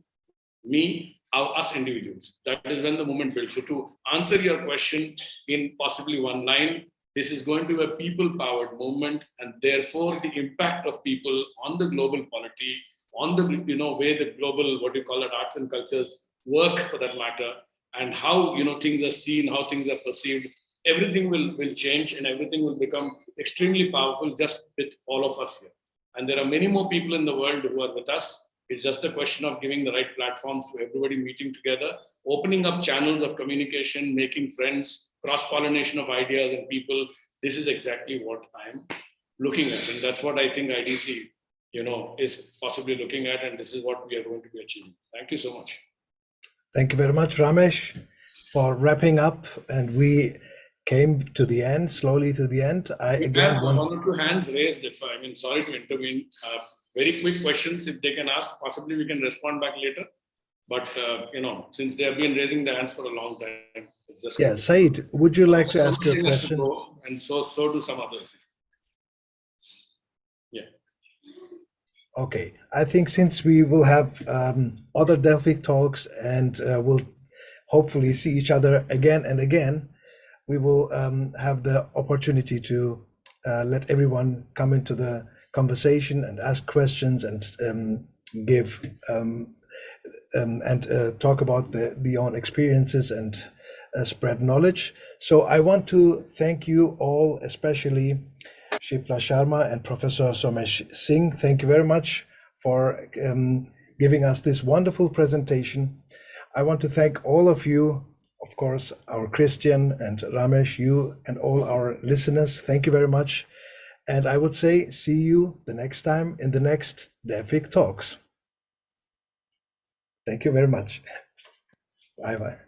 me, how us individuals. That is when the movement builds. So to answer your question in possibly one line, this is going to be a people-powered movement, and therefore the impact of people on the global polity, on the way the global, what you call it, arts and cultures work for that matter, and how things are seen, how things are perceived. Everything will change, and everything will become extremely powerful just with all of us here. And there are many more people in the world who are with us. It's just a question of giving the right platforms for everybody meeting together, opening up channels of communication, making friends, cross-pollination of ideas and people. This is exactly what I'm looking at. And that's what I think IDC, is possibly looking at. And this is what we are going to be achieving. Thank you so much. Thank you very much, Ramesh, for wrapping up. And we came to the end, slowly to the end. I again one want or two hands raised. Sorry to intervene. Very quick questions, if they can ask, possibly we can respond back later. But, since they have been raising their hands for a long time, it's just... Yeah, Said, would you like to ask your question? And so do some others. Yeah. Okay, I think since we will have other Delphic talks and we'll hopefully see each other again and again, we will have the opportunity to let everyone come into the conversation and ask questions and give and talk about their own experiences and spread knowledge. So I want to thank you all, especially Shipra Sharma and Professor Somesh Singh. Thank you very much for giving us this wonderful presentation. I want to thank all of you, of course, our Christian and Ramesh, you and all our listeners. Thank you very much. And I would say, see you the next time in the next Delphic Talks. Thank you very much. Bye-bye.